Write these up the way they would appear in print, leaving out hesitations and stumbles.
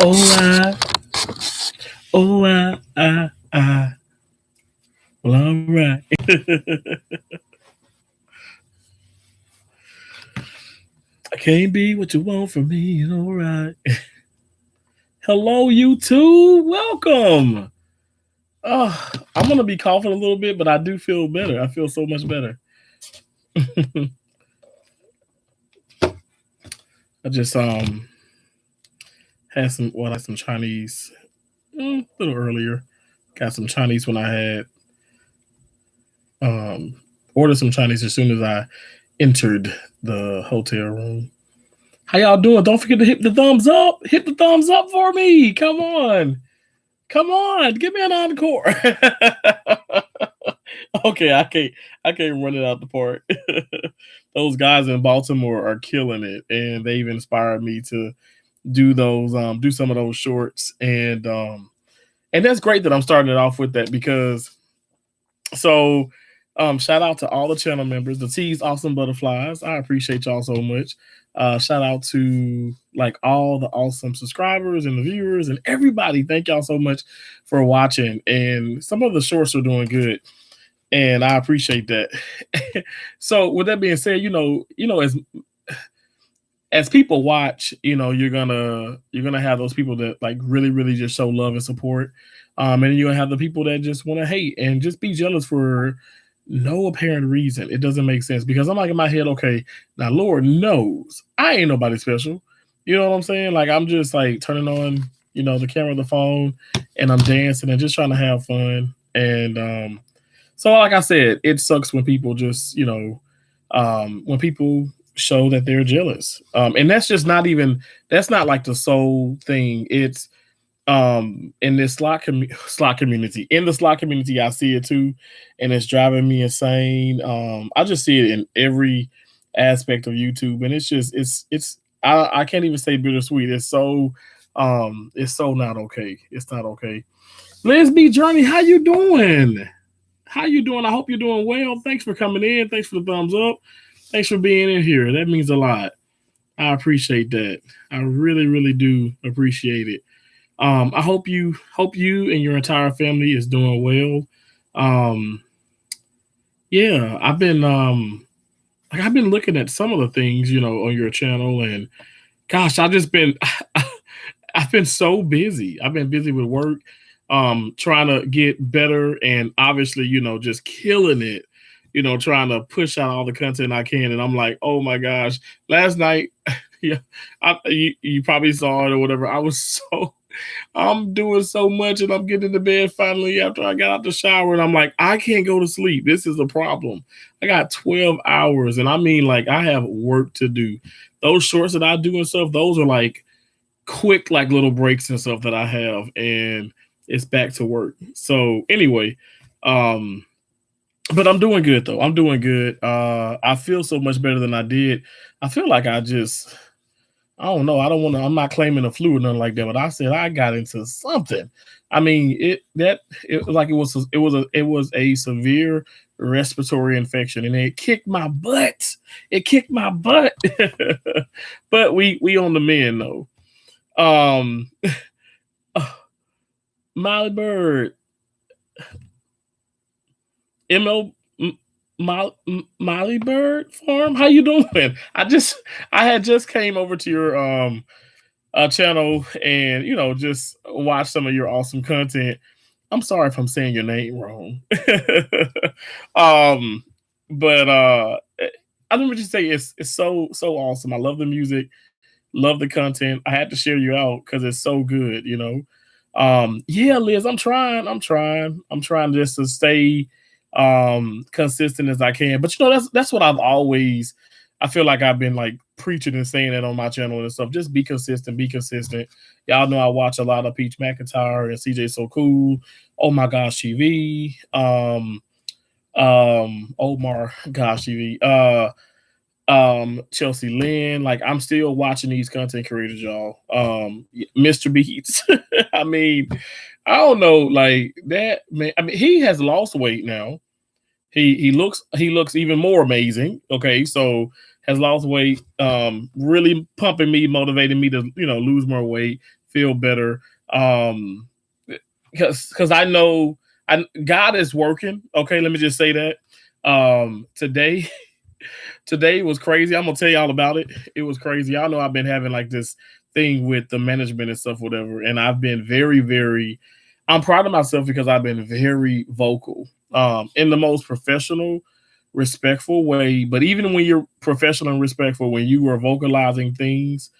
Oh, oh, well, all right. I can't be what you want from me. All right. Hello, YouTube. Welcome. I'm gonna be coughing a little bit, but I do feel better. I feel so much better. I just had some Chinese a little earlier. Got some Chinese when I had um ordered some Chinese as soon as I entered the hotel room. How y'all doing? Don't forget to hit the thumbs up. Hit the thumbs up for me. Come on. Come on. Give me an encore. Okay, I can't run it out the park. Those guys in Baltimore are killing it, and they've inspired me to do some of those shorts, and that's great that I'm starting it off with that because so shout out to all the channel members, the T's Awesome Butterflies. I appreciate y'all so much. Shout out to like all the awesome subscribers and the viewers and everybody. Thank y'all so much for watching. And some of the shorts are doing good. And I appreciate that. So with that being said, as people watch, you're gonna have those people that like really, really just show love and support. And you're gonna have the people that just want to hate and just be jealous for no apparent reason. It doesn't make sense because I'm like in my head, okay, now Lord knows I ain't nobody special. You know what I'm saying? Like I'm just like turning on, the camera, the phone, and I'm dancing and just trying to have fun. And so like I said, it sucks when people just, when people show that they're jealous. And that's just not even that's not like the sole thing. It's in this slot community. In the slot community, I see it too, and it's driving me insane. I just see it in every aspect of YouTube, and I can't even say bittersweet. It's so not okay. It's not okay. Liz B Journey, how you doing? How you doing? I hope you're doing well. Thanks for coming in. Thanks for the thumbs up. Thanks for being in here. That means a lot. I appreciate that. I really, really do appreciate it. I hope you and your entire family is doing well. Um, yeah, I've been looking at some of the things on your channel, and gosh, I've been so busy. I've been busy with work, trying to get better, and obviously just killing it. Trying to push out all the content I can, and I'm like, oh my gosh, last night, yeah, you probably saw it or whatever. I'm doing so much and I'm getting into bed finally after I got out the shower and I'm like, I can't go to sleep. This is a problem. I got 12 hours and I mean like I have work to do. Those shorts that I do and stuff, those are like quick like little breaks and stuff that I have and it's back to work. So anyway, but I'm doing good though. I'm doing good. I feel so much better than I did. I feel like I don't know. I don't want to. I'm not claiming a flu or nothing like that. But I said I got into something. I mean, it was like it was a severe respiratory infection, and it kicked my butt. It kicked my butt. But we on the mend though. Um, Molly Bird, Mo. Molly Bird Farm. How you doing? I had just came over to your channel and just watch some of your awesome content. I'm sorry if I'm saying your name wrong. um, but I don't just say it's so awesome. I love the music, love the content. I had to share you out because it's so good. Yeah, Liz, I'm trying just to stay consistent as I can. But that's what I've always I feel like I've been like preaching and saying that on my channel and stuff. Just be consistent, be consistent. Y'all know I watch a lot of Peach McIntyre and CJ So Cool. Oh my gosh, TV. Omar Gosh TV. Chelsea Lynn. Like I'm still watching these content creators, y'all. Mr. Beats. I mean, I don't know, like that man. I mean, he has lost weight now. He looks even more amazing. Okay, so has lost weight, really pumping me, motivating me to lose more weight, feel better. Because I know God is working. Okay, let me just say that. Today today was crazy. I'm gonna tell you all about it. It was crazy. Y'all know I've been having like this thing with the management and stuff, whatever. And I've been very, very. I'm proud of myself because I've been very vocal, in the most professional, respectful way. But even when you're professional and respectful, when you are vocalizing things,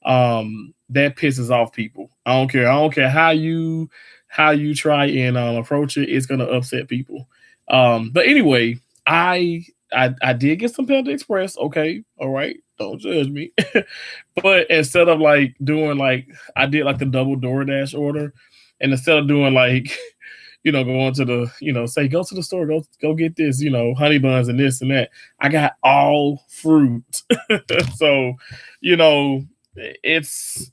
that pisses off people. I don't care. I don't care how you try and approach it. It's gonna upset people. But anyway, I did get some Panda Express. Okay, all right, don't judge me. But instead of like doing like I did like the double DoorDash order, and instead of doing like going to the say go to the store, go get this honey buns and this and that, I got all fruit. So you know it's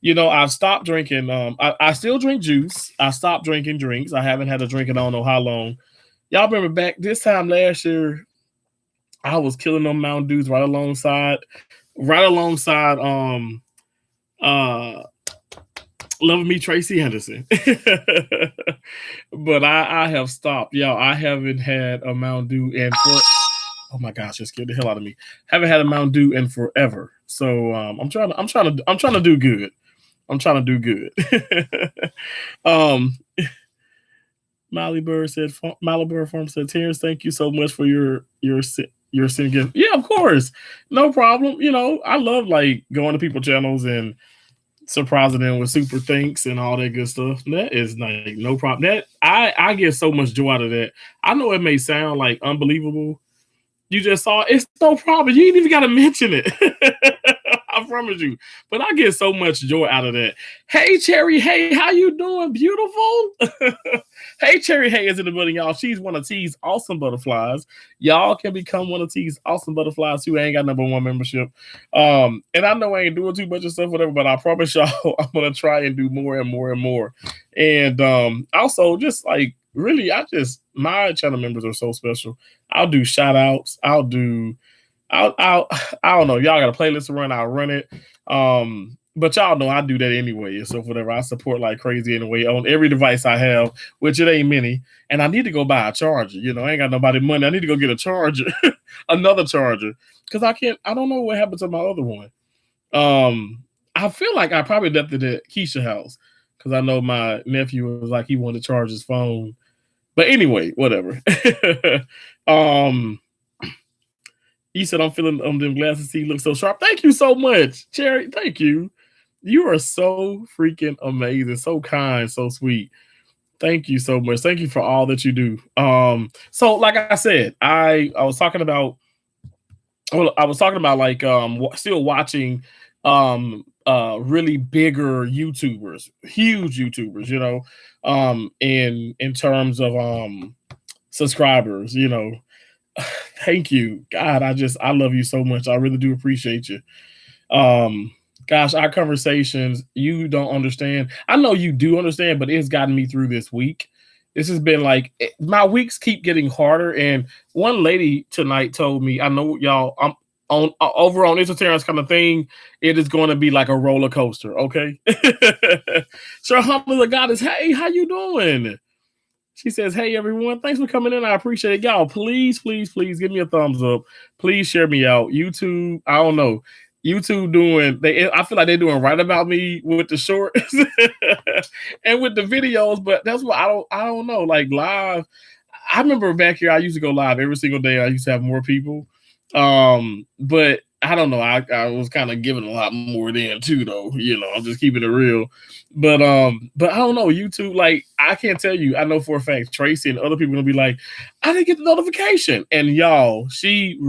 I've stopped drinking. I still drink juice. I stopped drinking drinks. I haven't had a drink in I don't know how long. Y'all remember back this time last year, I was killing them Mountain Dews right alongside uh Loving Me Tracy Henderson. But I have stopped. Y'all, I haven't had a Mountain Dew in for oh my gosh, it scared the hell out of me. Haven't had a Mountain Dew in forever. So I'm trying to do good. I'm trying to do good. um Malibu Farm said, Terrence, thank you so much for your sin gift. Yeah, of course. No problem. I love like going to people's channels and surprising them with super thanks and all that good stuff. That is like no problem. That I get so much joy out of that. I know it may sound like unbelievable. You just saw it. It's no problem. You ain't even got to mention it. I promise you. But I get so much joy out of that. Hey, Cherry. Hey, how you doing? Beautiful. Hey, Cherry. Hey, is in the building, y'all. She's one of T's awesome butterflies. Y'all can become one of T's awesome butterflies who ain't got #1 membership. And I know I ain't doing too much of stuff, whatever, but I promise y'all I'm going to try and do more and more and more. And also just like, really, my channel members are so special. I'll do shout outs. I don't know. Y'all got a playlist to run. I'll run it. But y'all know I do that anyway. So whatever, I support like crazy anyway on every device I have, which it ain't many. And I need to go buy a charger. I ain't got nobody money. I need to go get a charger, another charger, because I don't know what happened to my other one. I feel like I probably left it at Keisha's house because I know my nephew was like he wanted to charge his phone. But anyway, whatever. He said, I'm feeling them glasses. He looks so sharp. Thank you so much, Cherry. Thank you. You are so freaking amazing. So kind, so sweet. Thank you so much. Thank you for all that you do. So like I said, I was talking about like still watching really bigger YouTubers, huge YouTubers, in terms of subscribers, Thank you. God, I love you so much. I really do appreciate you. Gosh, our conversations, you don't understand. I know you do understand, but it's gotten me through this week. This has been like my weeks keep getting harder. And one lady tonight told me, I know y'all, I'm on over on Terrence kind of thing. It is going to be like a roller coaster. Okay. So humble the goddess. Hey, how you doing? She says, hey, everyone, thanks for coming in. I appreciate it. Y'all, please, please, please give me a thumbs up. Please share me out. YouTube, I don't know. YouTube I feel like they're doing right about me with the shorts and with the videos, but that's what I don't know. Like live, I remember back here, I used to go live every single day. I used to have more people. But I don't know. I was kind of giving a lot more then too, though. I'm just keeping it real. But I don't know. YouTube, like I can't tell you. I know for a fact Tracy and other people are gonna be like, I didn't get the notification. And y'all, she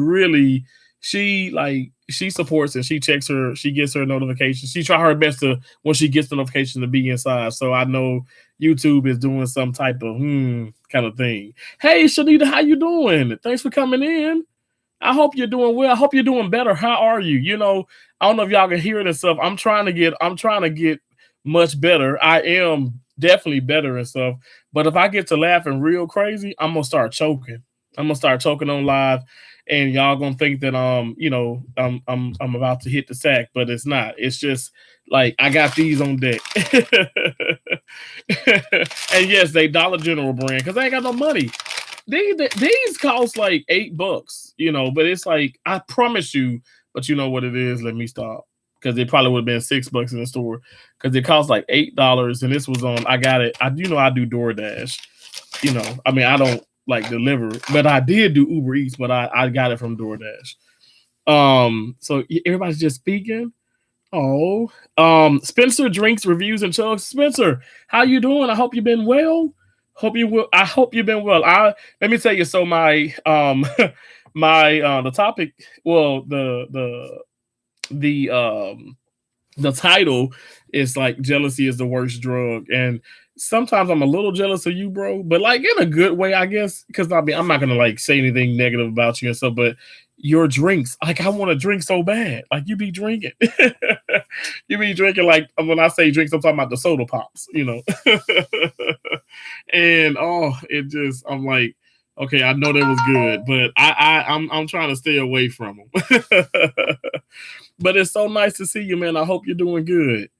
supports and she checks she gets her notifications. She try her best to when she gets the notification to be inside. So I know YouTube is doing some type of kind of thing. Hey, Shanita, how you doing? Thanks for coming in. I hope you're doing well. I hope you're doing better. How are you? I don't know if y'all can hear it and stuff. I'm trying to get much better. I am definitely better and stuff. But if I get to laughing real crazy, I'm gonna start choking. I'm gonna start choking on live, and y'all gonna think that I'm about to hit the sack, but it's not. It's just like I got these on deck. And yes, they Dollar General brand because I ain't got no money. These cost like $8, but it's like I promise you, but you know what it is. Let me stop because it probably would have been $6 in the store because it cost like $8, and this was on. I got it. I I do DoorDash. I mean, I don't like deliver, but I did do Uber Eats, but I got it from DoorDash. So everybody's just speaking. Oh, Spencer drinks reviews and chugs. Spencer, how you doing? I hope you've been well. Hope you will. I hope you've been well. Let me tell you. So my my the topic. Well, the title is like jealousy is the worst drug, and sometimes I'm a little jealous of you, bro, but like in a good way, I guess, because I mean I'm not gonna like say anything negative about you and stuff, but your drinks, like I want to drink so bad, like you be drinking, you be drinking like when I say drinks, I'm talking about the soda pops. And it just I'm like, okay, I know that was good, but I'm trying to stay away from them. But it's so nice to see you, man. I hope you're doing good.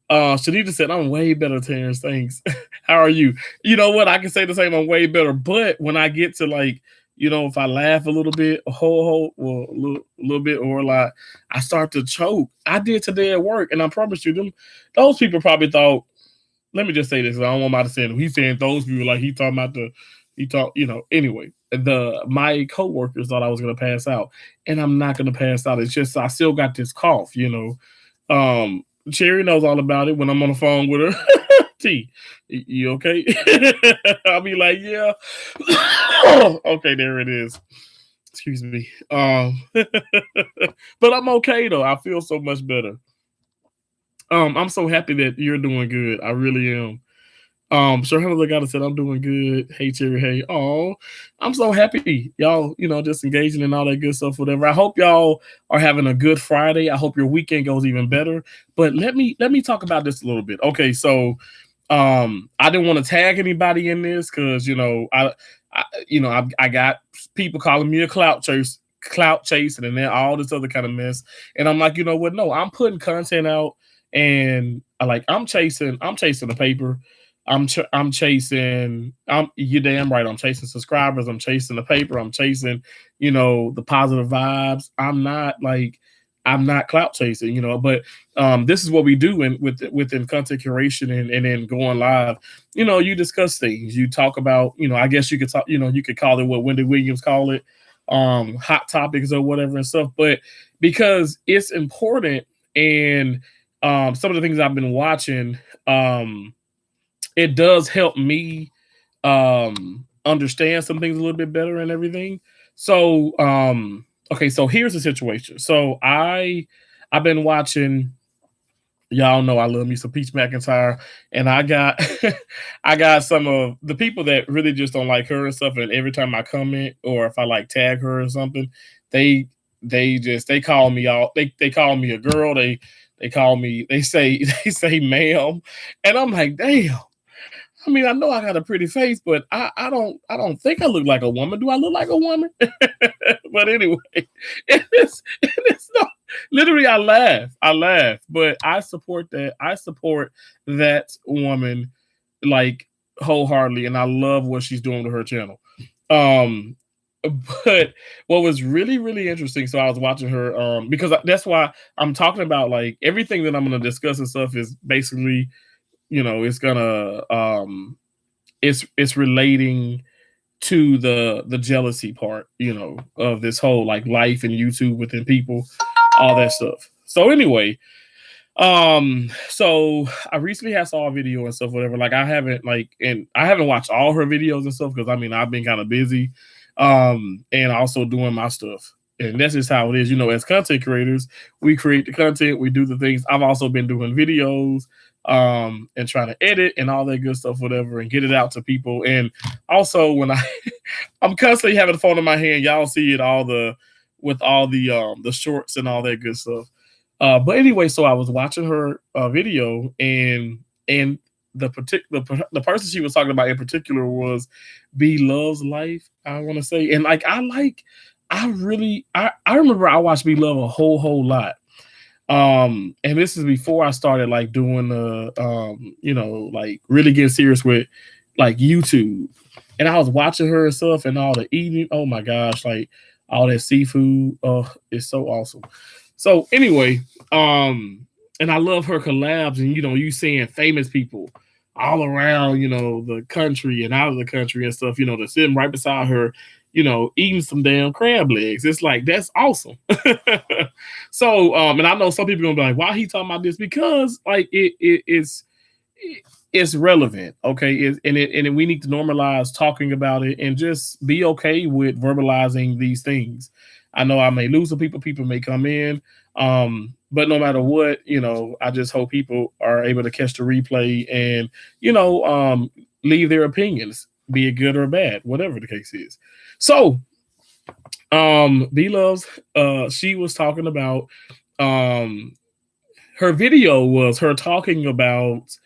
Shanita said, I'm way better, Terrence. Thanks. How are you? You know what? I can say the same. I'm way better. But when I get to like, if I laugh a little bit, well, a little bit, or like I start to choke. I did today at work, and I promise you, those people probably thought. Let me just say this. I don't want to say him. He's saying those people like he talking about Anyway, my coworkers thought I was gonna pass out, and I'm not gonna pass out. It's just I still got this cough. Cherry knows all about it when I'm on the phone with her. T, you okay? I'll be like, yeah. Okay, there it is. Excuse me. But I'm okay though. I feel so much better. I'm so happy that you're doing good. I really am. Sherhana Legata said, I'm doing good. Hey, Terry. Hey. Oh, I'm so happy. Y'all, just engaging in all that good stuff, whatever. I hope y'all are having a good Friday. I hope your weekend goes even better. But let me talk about this a little bit. Okay, so I didn't want to tag anybody in this because I got people calling me a clout chasing, and then all this other kind of mess. And I'm like, you know what? No, I'm putting content out, and I'm chasing the paper. I'm chasing. You damn right. I'm chasing subscribers. I'm chasing the paper. I'm chasing, the positive vibes. I'm not clout chasing, but this is what we do within content curation and then going live. You discuss things. You talk about, I guess you could talk, you could call it what Wendy Williams call it, hot topics or whatever and stuff. But because it's important, and some of the things I've been watching, it does help me understand some things a little bit better and everything. So okay, so here's the situation. So I've been watching. Y'all know I love me some Peach McIntyre, and I got I got some of the people that really just don't like her and stuff. And every time I comment or if I like tag her or something, they call me all they call me a girl. They call me they say ma'am, and I'm like, damn. I mean, I know I got a pretty face, but I don't think I look like a woman. Do I look like a woman? But anyway, it's not literally I laugh, but I support that. I support that woman like wholeheartedly, and I love what she's doing to her channel. But what was really, really interesting, so I was watching her because that's why I'm talking about like everything that I'm gonna discuss and stuff is basically it's gonna it's relating to the jealousy part, of this whole like life and YouTube within people, all that stuff. So anyway, so I recently saw a video and stuff, whatever. Like I haven't watched all her videos and stuff because I mean I've been kind of busy, and also doing my stuff. And that's just how it is, as content creators, we create the content, we do the things. I've also been doing videos, and trying to edit and all that good stuff, whatever, and get it out to people. And also when I'm constantly having the phone in my hand, y'all see it with all the shorts and all that good stuff. But anyway, so I was watching her video and the person she was talking about in particular was B Love's Life, I want to say. And I remember I watched B Love a whole lot. And this is before I started like doing the like really getting serious with like YouTube. And I was watching her and stuff and all the eating. Oh my gosh, like all that seafood. Oh, it's so awesome. So anyway, and I love her collabs, and you seeing famous people all around, the country and out of the country and stuff, they're sitting right beside her, eating some damn crab legs. It's like that's awesome. So, and I know some people gonna be like, "Why he talking about this?" Because like it's relevant, okay? And we need to normalize talking about it and just be okay with verbalizing these things. I know I may lose some people. People may come in, but no matter what, I just hope people are able to catch the replay and leave their opinions, be it good or bad, whatever the case is. So, B Loves, she was talking about her video was her talking about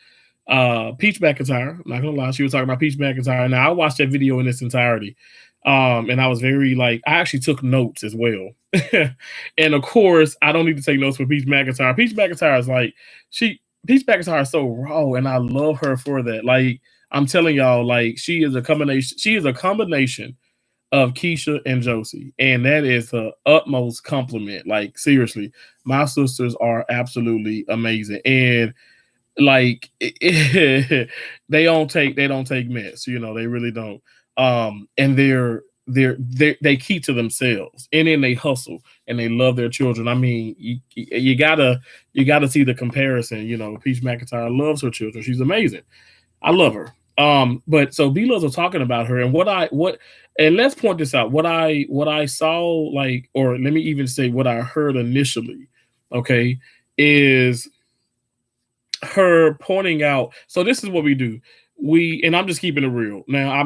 Peach McIntyre. I'm not gonna lie, she was talking about Peach McIntyre. Now I watched that video in its entirety. And I was very like, I actually took notes as well. And of course, I don't need to take notes for Peach McIntyre. Peach McIntyre is like, Peach McIntyre is so raw, and I love her for that. Like, I'm telling y'all, like, she is a combination of Keisha and Josie, and that is the utmost compliment. Like, seriously, my sisters are absolutely amazing, and like they don't take mess, they really don't. And they keep to themselves, and then they hustle and they love their children. I mean, you gotta see the comparison. Peach McIntyre loves her children. She's amazing. I love her. But so B Loves are talking about her, and and let's point this out. What I saw, like, or let me even say what I heard initially, okay, is her pointing out. So this is what we do. And I'm just keeping it real. Now,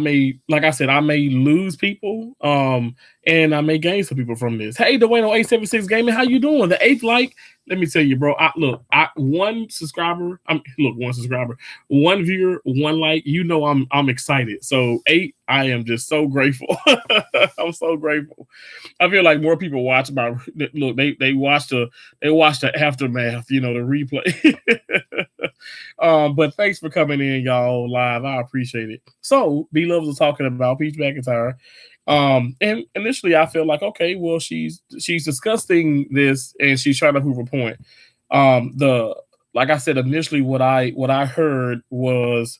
like I said, I may lose people, and I may gain some people from this. Hey, Dwayne on 876 Gaming, how you doing? The eighth like. Let me tell you, bro. One subscriber, one viewer, one like. I'm excited. So 8, I am just so grateful. I'm so grateful. I feel like more people watch my look. They watch the aftermath. The replay. But thanks for coming in, y'all, live. I appreciate it. So B Loves was talking about Peach McIntyre. And initially I feel like, okay, well, she's discussing this and she's trying to prove a point. Like I said, initially what I heard was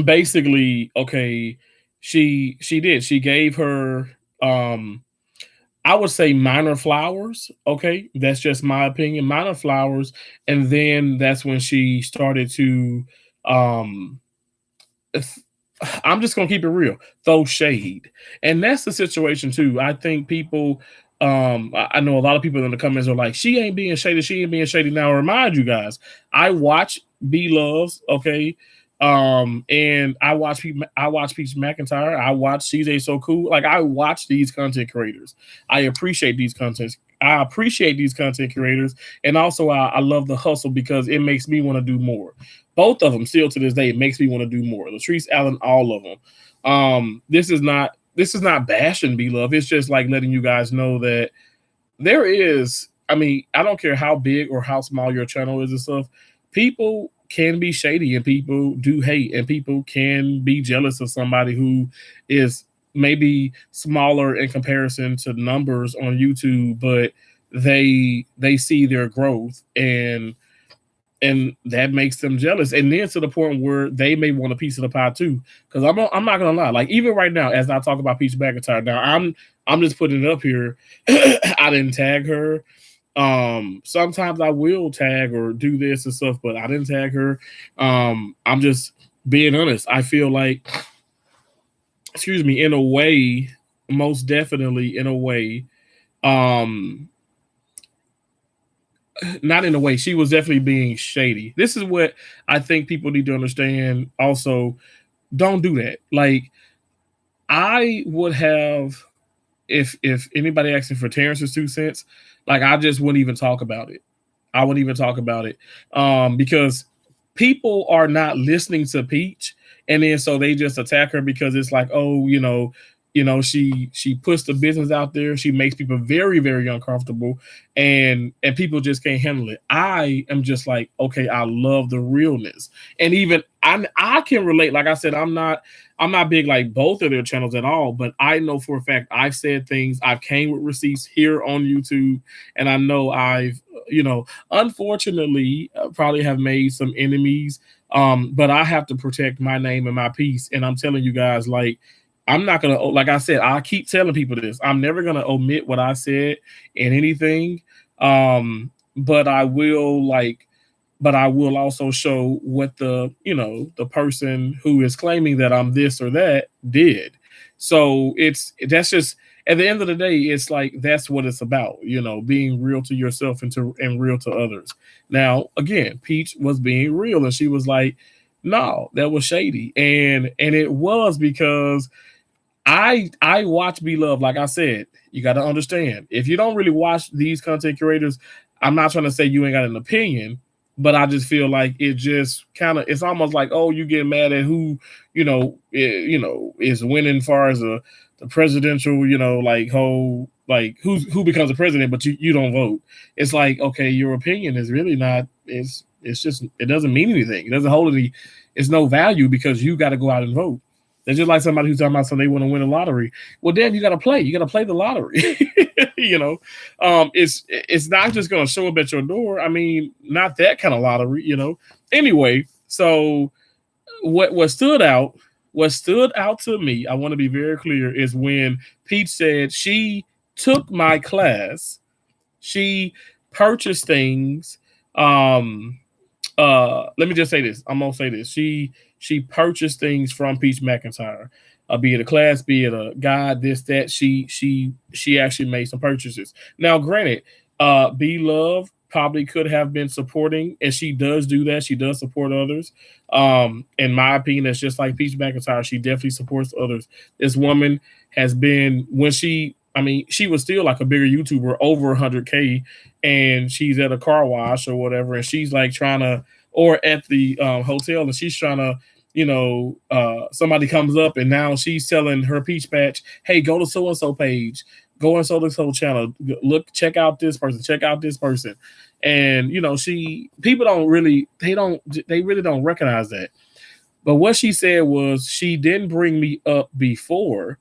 basically, okay, she gave her I would say minor flowers. Okay, that's just my opinion. Minor flowers, and then that's when she started to. I'm just gonna keep it real. Throw shade, and that's the situation too. I think people. I know a lot of people in the comments are like, "She ain't being shady. She ain't being shady." Now, I remind you guys, I watch B Loves. Okay. And I watch Peach McIntyre. I watch CJ So Cool. Like, I watch these content creators. I appreciate these content creators, and also I love the hustle because it makes me want to do more. Both of them, still to this day, it makes me want to do more. Latrice Allen, all of them. This is not bashing B Love. It's just like letting you guys know that there is. I mean, I don't care how big or how small your channel is and stuff. People can be shady, and people do hate, and people can be jealous of somebody who is maybe smaller in comparison to numbers on YouTube, but they see their growth, and that makes them jealous, and then to the point where they may want a piece of the pie too. Because I'm not gonna lie, like, even right now as I talk about Peach McIntyre, now I'm just putting it up here. I didn't tag her. Sometimes I will tag or do this and stuff, but I didn't tag her. I'm just being honest. I feel like, excuse me, in a way, most definitely in a way, not in a way, she was definitely being shady. This is what I think people need to understand. Also, don't do that. Like, I would have, if anybody asking for Terrence's 2 cents, like, I just wouldn't even talk about it. I wouldn't even talk about it, because people are not listening to Peach, and then so they just attack her because it's like, oh, she puts the business out there. She makes people very, very uncomfortable, and people just can't handle it. I am just like, okay, I love the realness, and even I can relate. Like I said, I'm not big like both of their channels at all, but I know for a fact I've said things. I've came with receipts here on YouTube, and I know I've unfortunately probably have made some enemies. But I have to protect my name and my peace, and I'm telling you guys, like, I'm not gonna, like I said, I keep telling people this. I'm never gonna omit what I said in anything. But I will but I will also show what the person who is claiming that I'm this or that did. So that's just, at the end of the day, it's like that's what it's about, being real to yourself and real to others. Now, again, Peach was being real, and she was like, no, that was shady. And it was because I watch Be Loved. Like I said, you got to understand, if you don't really watch these content creators, I'm not trying to say you ain't got an opinion, but I just feel like it just kind of, it's almost like, oh, you get mad at who is winning far as the presidential, like whole, like who becomes a president, but you don't vote. It's like, okay, your opinion is really not, it's just, it doesn't mean anything. It doesn't hold any, it's no value because you got to go out and vote. They're just like somebody who's talking about something they want to win a lottery. Well, then you got to play. You got to play the lottery. It's not just going to show up at your door. I mean, not that kind of lottery. Anyway, so what stood out to me, I want to be very clear, is when Peach said she took my class, she purchased things. Let me just say this. I'm gonna say this. She purchased things from Peach McIntyre, be it a class, be it a guide, this, that. She actually made some purchases. Now, granted, Be Love probably could have been supporting, and she does do that. She does support others. In my opinion, it's just like Peach McIntyre. She definitely supports others. This woman has been, she was still like a bigger YouTuber, over 100K, and she's at a car wash or whatever, and she's like trying to, or at the hotel, and she's trying to, somebody comes up, and now she's telling her Peach Patch, hey, go to so and so page, go on so and so channel, look, check out this person, and people don't really, they really don't recognize that. But what she said was, she didn't bring me up before.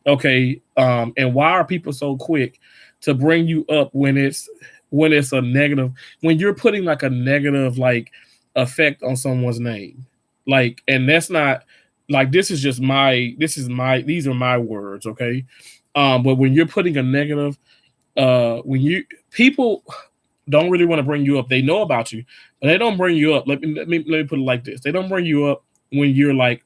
Okay. And why are people so quick to bring you up when it's a negative, when you're putting like a negative like effect on someone's name? Like, and that's not like, these are my words, okay? But when you're putting a negative, people don't really want to bring you up. They know about you, but they don't bring you up. Let me put it like this. They don't bring you up when you're like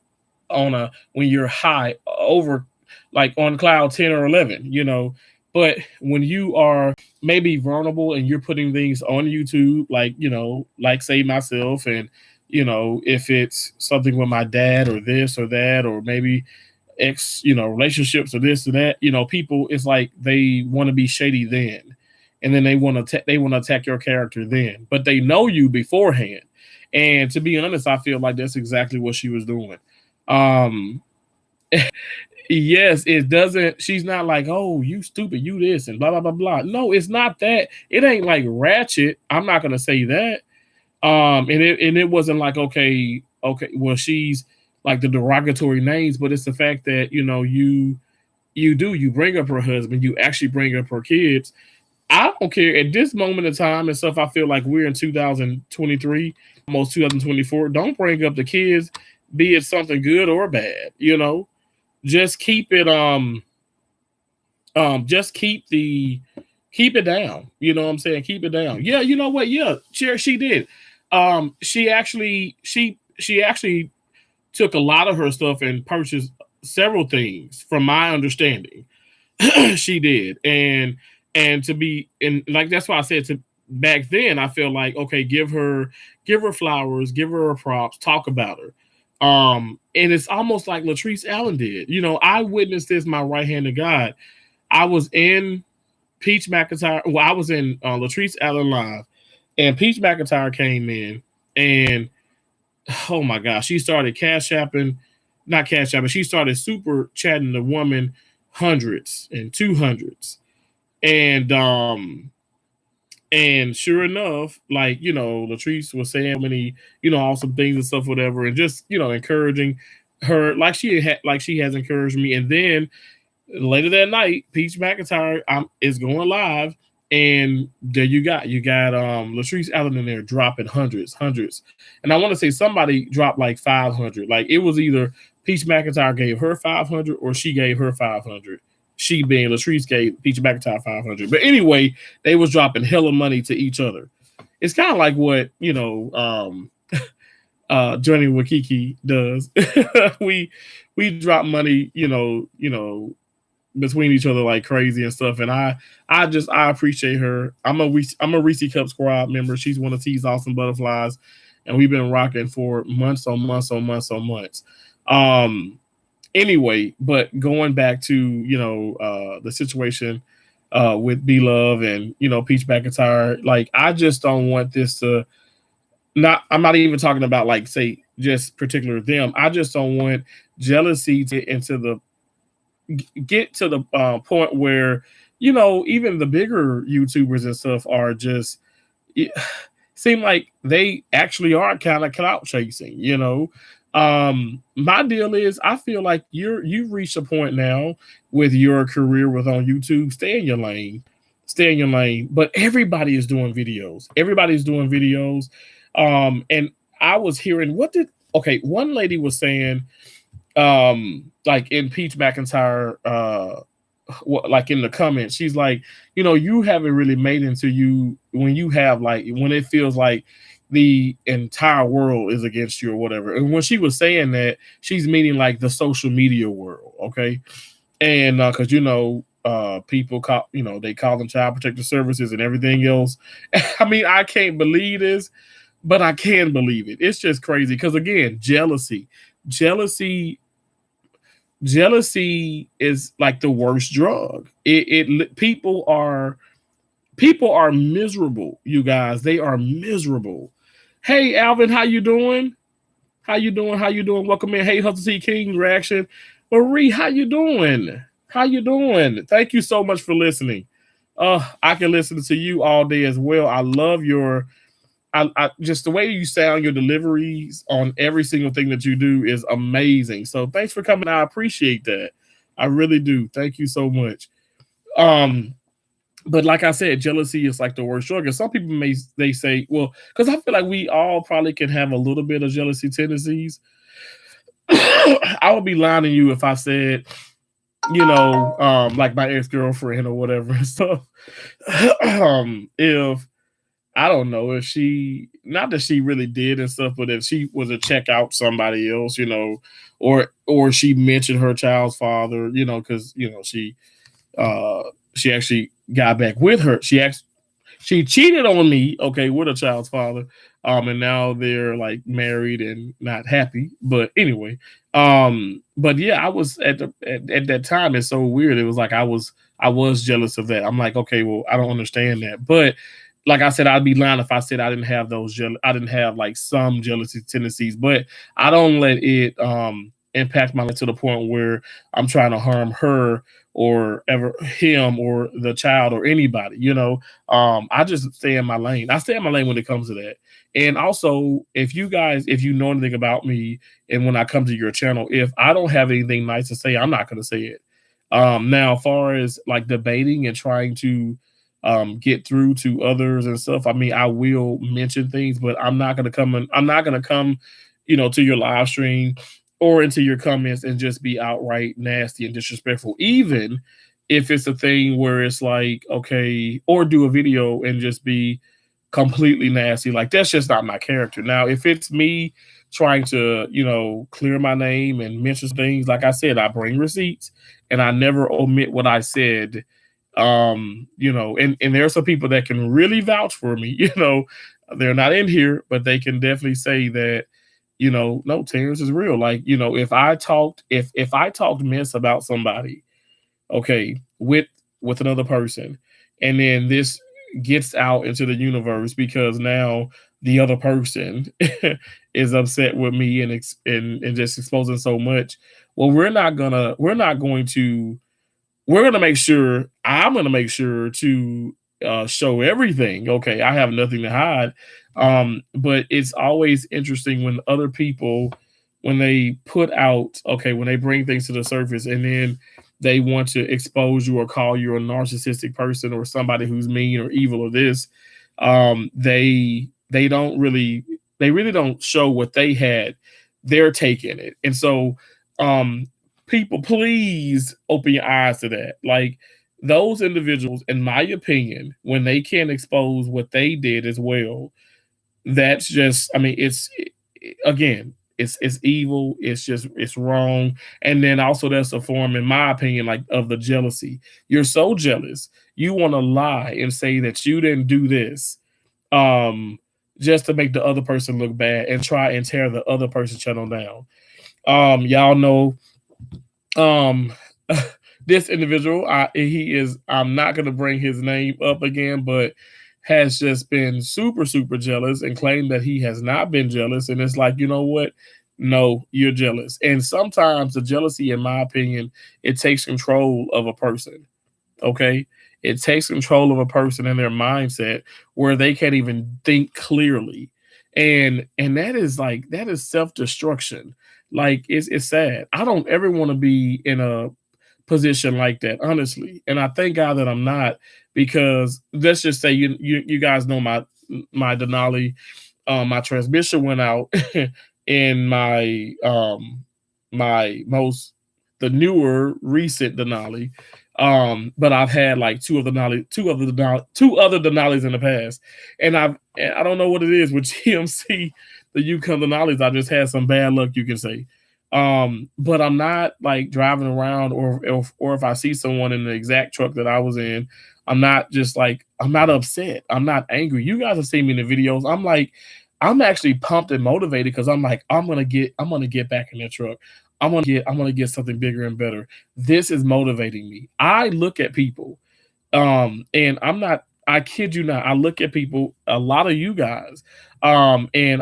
when you're high over, like on cloud 10 or 11, but when you are maybe vulnerable and you're putting things on YouTube, like say myself, and if it's something with my dad or this or that, or maybe relationships or this or that, people, it's like they want to be shady then, and then they want to attack your character then, but they know you beforehand. And to be honest, I feel like that's exactly what she was doing. Yes, it doesn't. She's not like, oh, you stupid, you this, and blah blah blah blah. No, it's not that. It ain't like ratchet. I'm not gonna say that. And it wasn't like, okay, well, she's like the derogatory names, but it's the fact that you bring up her husband, you actually bring up her kids. I don't care at this moment in time and stuff. I feel like we're in 2023, almost 2024. Don't bring up the kids, be it something good or bad. Just keep it keep it down. You know what I'm saying? Keep it down. Yeah, you know what? Yeah, she did. She actually took a lot of her stuff and purchased several things, from my understanding. She did. And to be, and like, that's why I said, to back then, I feel like, okay, give her flowers, give her props, talk about her. And it's almost like Latrice Allen did. I witnessed this, my right hand of God. I was in Peach McIntyre. Well, I was in Latrice Allen live, and Peach McIntyre came in, and oh my gosh, she started cash apping, not cash apping, she started super chatting the woman hundreds and 200s. And sure enough, like, Latrice was saying many, awesome things and stuff, whatever, and just, encouraging her like she has encouraged me. And then later that night, Peach McIntyre is going live, and there you got Latrice Allen in there dropping hundreds, and I want to say somebody dropped like 500. Like it was either Peach McIntyre gave her 500 or she gave her 500. She being Latrice gave Peach McIntyre 500. But anyway, they was dropping hella money to each other. It's kind of like what Journey with Kiki does. we drop money, between each other like crazy and stuff. And I appreciate her. I'm a Reese Cup Squad member. She's one of T's awesome butterflies, and we've been rocking for months on months on months on months. Anyway, but going back to the situation with B Love and Peach McIntyre, like I just don't want this to I'm not even talking about like say just particular them. I just don't want jealousy to get to the point where even the bigger YouTubers and stuff are just seem like they actually are kind of clout chasing. My deal is I feel like you've reached a point now with your career with on YouTube. Stay in your lane. But everybody is doing videos. Everybody's doing videos. And I was hearing one lady was saying like in Peach McIntyre like in the comments, she's like, you haven't really made it into you when you have like when it feels like the entire world is against you or whatever. And when she was saying that, she's meaning like the social media world, okay? And because people call they call them child protective services and everything else. I mean, I can't believe this, but I can believe it. It's just crazy because again, jealousy is like the worst drug. People are miserable, you guys. They are miserable. Hey, Alvin, how you doing? How you doing? Welcome in. Hey, Hustle T King reaction. Marie, how you doing? Thank you so much for listening. I can listen to you all day as well. I love I just the way you sound, your deliveries on every single thing that you do is amazing. So thanks for coming. I appreciate that. I really do. Thank you so much. But like I said, jealousy is like the worst drug. And some people they say, well, because I feel like we all probably can have a little bit of jealousy tendencies. I would be lying to you if I said, like my ex-girlfriend or whatever. So if I don't know if she, not that she really did and stuff, but if she was to check out somebody else, or she mentioned her child's father, because she actually got back with her. She cheated on me, okay, with a child's father, and now they're like married and not happy. But anyway, but yeah, I was at that time. It's so weird. It was like I was jealous of that. I'm like, okay, well, I don't understand that, but like I said, I'd be lying if I said I didn't have I didn't have like some jealousy tendencies, but I don't let it impact my life to the point where I'm trying to harm her or ever him or the child or anybody. I just stay in my lane. I stay in my lane when it comes to that. And also, if you know anything about me, and when I come to your channel, if I don't have anything nice to say, I'm not going to say it. Now, as far as like debating and trying to get through to others and stuff, I mean, I will mention things, but I'm not going to come to your live stream or into your comments and just be outright nasty and disrespectful, even if it's a thing where it's like, okay, or do a video and just be completely nasty. Like, that's just not my character. Now, if it's me trying to, clear my name and mention things, like I said, I bring receipts and I never omit what I said. And there are some people that can really vouch for me. They're not in here, but they can definitely say that, no, Terrence is real. Like, if I talked mess about somebody, okay, with another person, and then this gets out into the universe because now the other person is upset with me and just exposing so much. Well, we're gonna make sure I'm gonna make sure to show everything. Okay, I have nothing to hide. But it's always interesting when other people, when they put out, okay, when they bring things to the surface and then they want to expose you or call you a narcissistic person or somebody who's mean or evil or this. They don't really, they really don't show what they had, their take in it. And so um people, please open your eyes to that. Like, those individuals, in my opinion, when they can't expose what they did as well, that's just, I mean, again, it's evil. It's just, it's wrong. And then also that's a form, in my opinion, like, of the jealousy. You're so jealous, you want to lie and say that you didn't do this, um, just to make the other person look bad and try and tear the other person's channel down. Y'all know, um this individual, I'm not going to bring his name up again, but has just been super super jealous and claimed that he has not been jealous. And it's like, you know what, no, you're jealous. And sometimes the jealousy, in my opinion, it takes control of a person. Okay, it takes control of a person and their mindset, where they can't even think clearly. And that is like, that is self-destruction. Like, it's sad. I don't ever want to be in a position like that, honestly. And I thank God that I'm not, because let's just say, you guys know my Denali, my transmission went out in my most, the newer recent Denali. But I've had like two other Denalis in the past, and I don't know what it is with GMC, the Yukon Denalis. I just had some bad luck, you can say. But I'm not like driving around, or if I see someone in the exact truck that I was in, I'm not just like, I'm not upset, I'm not angry. You guys have seen me in the videos. I'm like, I'm actually pumped and motivated, because I'm like, I'm gonna get back in that truck. I'm gonna get something bigger and better. This is motivating me. I look at people, and I kid you not, I look at people, a lot of you guys, and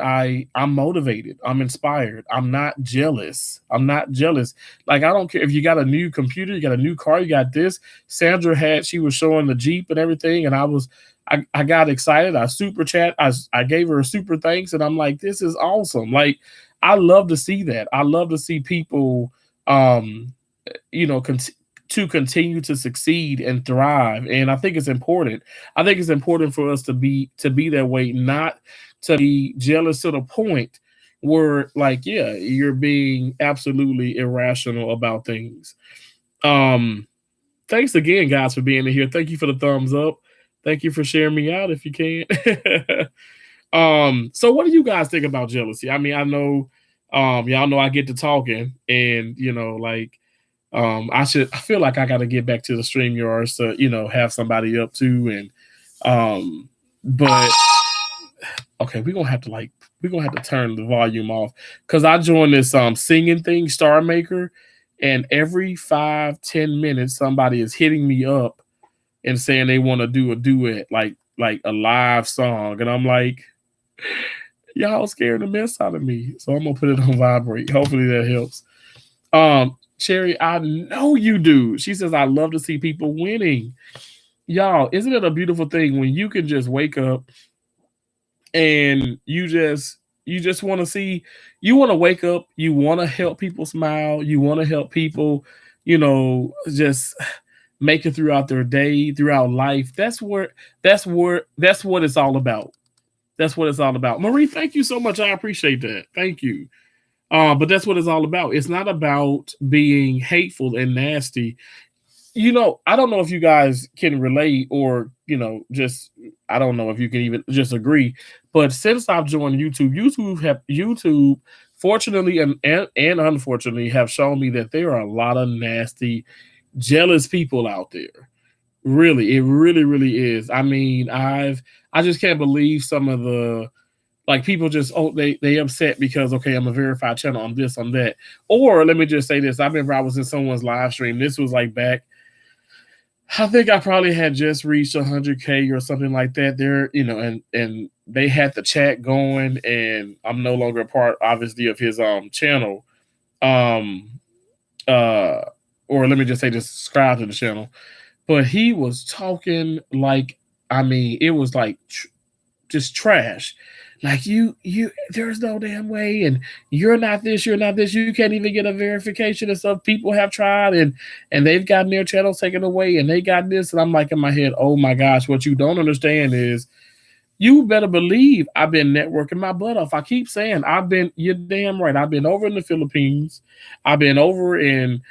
I'm motivated, I'm inspired, I'm not jealous. I'm not jealous. Like, I don't care if you got a new computer, you got a new car, you got this. Sandra she was showing the Jeep and everything, and I got excited. I super chat. I gave her a super thanks, and I'm like, this is awesome. Like, I love to see that. I love to see people, um, you know, to continue to succeed and thrive. And I think it's important. I think it's important for us to be that way, not to be jealous to the point where, like, yeah, you're being absolutely irrational about things. Um, Thanks again, guys, for being in here. Thank you for the thumbs up. Thank you for sharing me out if you can. So what do you guys think about jealousy? I mean, I know, y'all know I get to talking, and like, I feel like I gotta get back to the stream yards to, have somebody up too. And but okay, we're gonna have to turn the volume off, because I joined this singing thing, Star Maker, and every 5-10 minutes somebody is hitting me up and saying they want to do a duet, like a live song. And I'm like, y'all scared the mess out of me. So I'm gonna put it on vibrate. Hopefully that helps. Cherry, I know you do. She says, I love to see people winning. Y'all, isn't it a beautiful thing when you can just wake up and you just want to see, you want to wake up, you want to help people smile, you want to help people, just make it throughout their day, throughout life. That's what it's all about. That's what it's all about. Marie, thank you so much. I appreciate that. Thank you. But that's what it's all about. It's not about being hateful and nasty. I don't know if you guys can relate, or, just, I don't know if you can even just agree. But since I've joined YouTube, fortunately and unfortunately, have shown me that there are a lot of nasty, jealous people out there. Really, it really, really is. I mean, I just can't believe some of the, like, people just, they upset because, okay, I'm a verified channel, I'm this, I'm that. Or let me just say this. I remember I was in someone's live stream. This was like back, I think I probably had just reached 100K or something like that there, and they had the chat going, and I'm no longer a part, obviously, of his channel. Um, uh, or let me just say, just subscribe to the channel. But he was talking like, I mean, it was like just trash. Like there's no damn way, and you're not this, you're not this. You can't even get a verification and stuff. People have tried, and they've gotten their channels taken away, and they got this. And I'm like in my head, oh my gosh, what you don't understand is you better believe I've been networking my butt off. I keep saying you're damn right. I've been over in the Philippines. I've been over in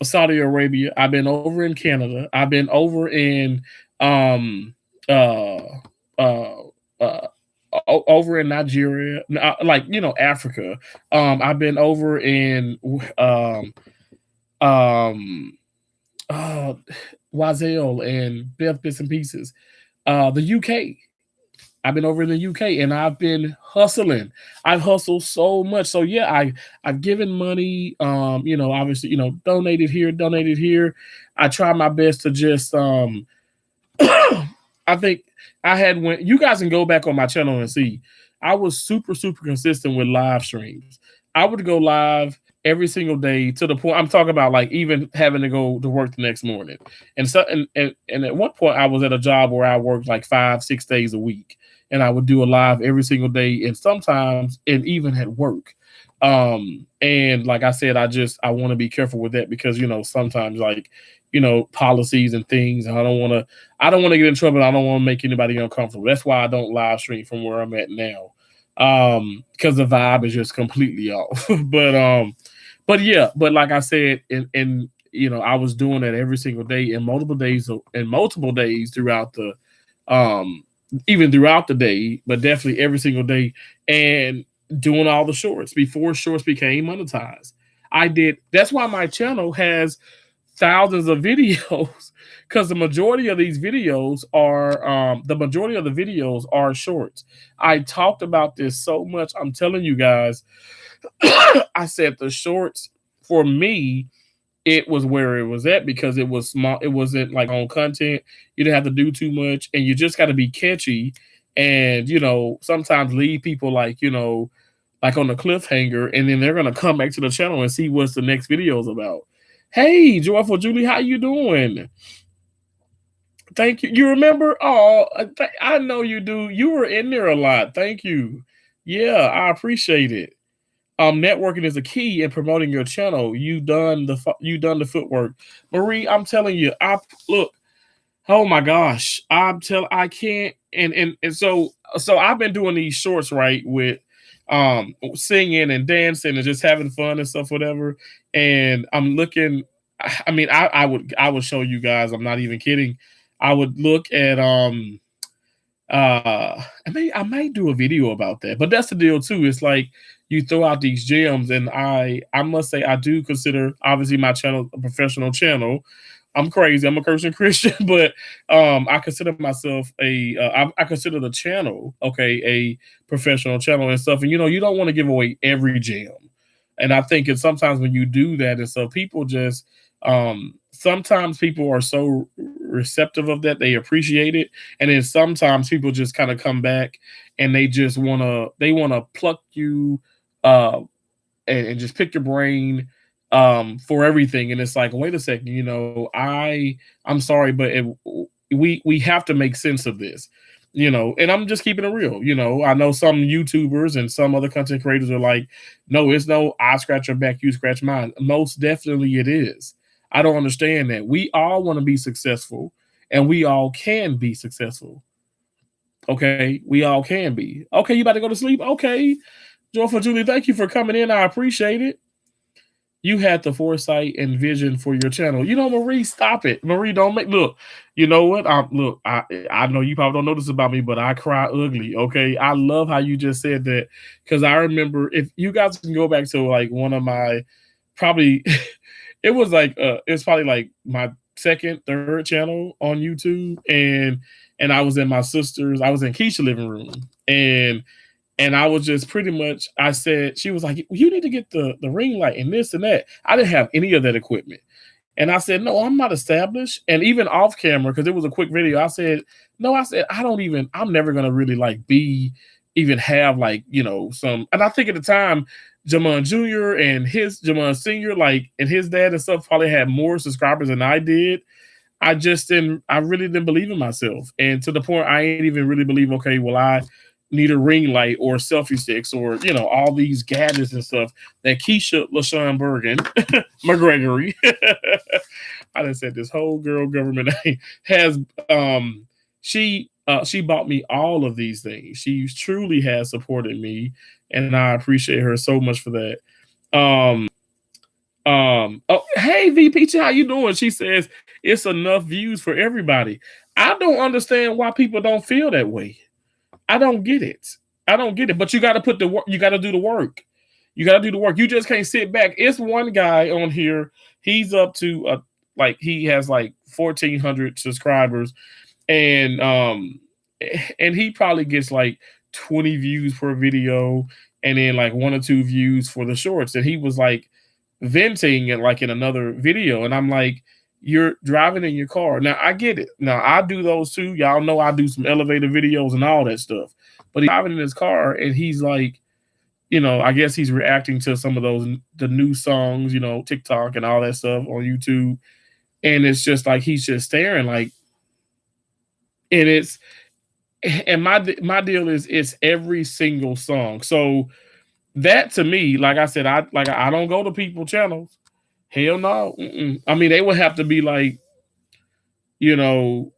Saudi Arabia. I've been over in Canada. I've been over in um uh uh uh over in Nigeria, like Africa. I've been over in um uh Wazelle and Beth Bits and Pieces. The UK. I've been over in the UK and I've been hustling. I've hustled so much. So yeah, I've given money, obviously, donated here. I try my best to just I think I had when you guys can go back on my channel and see I was super, super consistent with live streams. I would go live every single day to the point I'm talking about like even having to go to work the next morning. And so and at one point I was at a job where I worked like 5-6 days a week and I would do a live every single day and sometimes and even at work. And like I said, I want to be careful with that because sometimes like policies and things. And I don't want to get in trouble. I don't want to make anybody uncomfortable. That's why I don't live stream from where I'm at now. Because the vibe is just completely off. But yeah, but like I said, and I was doing that every single day in multiple days throughout the even throughout the day, but definitely every single day, and doing all the shorts before shorts became monetized. I did. That's why my channel has thousands of videos because the majority of the videos are shorts. I talked about this so much. I'm telling you guys, I said the shorts for me, it was where it was at because it was small. It wasn't like on content. You didn't have to do too much, and you just got to be catchy. And sometimes leave people like on a cliffhanger, and then they're gonna come back to the channel and see what's the next video is about. Hey, Joyful Julie, how you doing? Thank you. You remember? Oh, I know you do. You were in there a lot. Thank you. Yeah, I appreciate it. Networking is a key in promoting your channel. You done the footwork, Marie. I'm telling you. I look. Oh my gosh, I can't. And so I've been doing these shorts right with singing and dancing and just having fun and stuff, whatever. And I'm looking. I mean, I would show you guys. I'm not even kidding. I would look at I may do a video about that, but that's the deal too. It's like you throw out these gems, and I must say I do consider obviously my channel a professional channel. I'm crazy. I'm a Christian Christian, but I consider myself I consider the channel okay a professional channel and stuff. And you don't want to give away every gem. And I think it's sometimes when you do that, and so people just sometimes people are so receptive of that they appreciate it, and then sometimes people just kind of come back and they wanna pluck you uh and just pick your brain for everything. And it's like, wait a second, I'm sorry, but we have to make sense of this. And I'm just keeping it real. I know some YouTubers and some other content creators are like, no, it's no I scratch your back, you scratch mine. Most definitely it is. I don't understand that. We all want to be successful, and we all can be successful. Okay, we all can be. Okay, you about to go to sleep? Okay, Joyful Julie, thank you for coming in. I appreciate it. You had the foresight and vision for your channel. Marie, stop it. Marie, don't make look. You know what? I know you probably don't know this about me, but I cry ugly. Okay. I love how you just said that. Because I remember if you guys can go back to like one of my probably it's probably like my second, third channel on YouTube. And I was in I was in Keisha living room. And I was just pretty much, I said, she was like, you need to get the ring light and this and that. I didn't have any of that equipment. And I said, no, I'm not established. And even off camera, because it was a quick video, I said, no, I said, I'm never gonna really like be even have like, some, and I think at the time, Jamon Jr. and his Jamon Sr., like, and his dad and stuff probably had more subscribers than I did. I really didn't believe in myself. And to the point I ain't even really believe, okay, well, I need a ring light or selfie sticks or, all these gadgets and stuff that Keisha LaShawn Bergen, McGregory, I done said this whole girl government name, has, she bought me all of these things. She truly has supported me, and I appreciate her so much for that. Oh, hey VP, how you doing? She says it's enough views for everybody. I don't understand why people don't feel that way. I don't get it. I don't get it. But you got to put the work. You got to do the work. You got to do the work. You just can't sit back. It's one guy on here. He's up to like he has like 1,400 subscribers, and he probably gets like 20 views per video, and then like 1 or 2 views for the shorts. And he was like venting it like in another video, and I'm like, you're driving in your car. Now I get it. Now I do those too. Y'all know I do some elevator videos and all that stuff. But he's driving in his car and he's like, I guess he's reacting to some of the new songs, TikTok and all that stuff on YouTube. And it's just like he's just staring like, and my deal is it's every single song. So that to me, like I said, I don't go to people channels. Hell no. I mean, they would have to be like, DM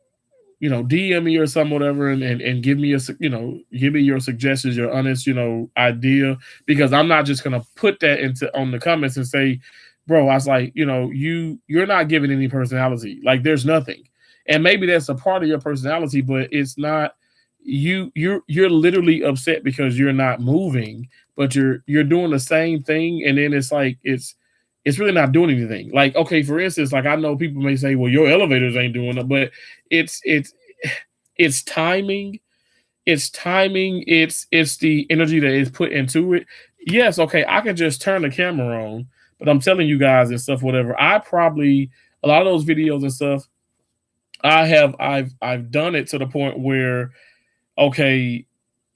me or something, whatever, and give me give me your suggestions, your honest, idea, because I'm not just gonna put that on the comments and say, bro, I was like, you're not giving any personality. Like there's nothing. And maybe that's a part of your personality, but it's not you're literally upset because you're not moving, but you're doing the same thing, and then it's like it's really not doing anything. Like, okay, for instance, like I know people may say, well, your elevators ain't doing it, but it's timing. It's timing. It's the energy that is put into it. Yes, okay, I can just turn the camera on, but I'm telling you guys and stuff, whatever. I probably a lot of those videos and stuff, I've done it to the point where, okay,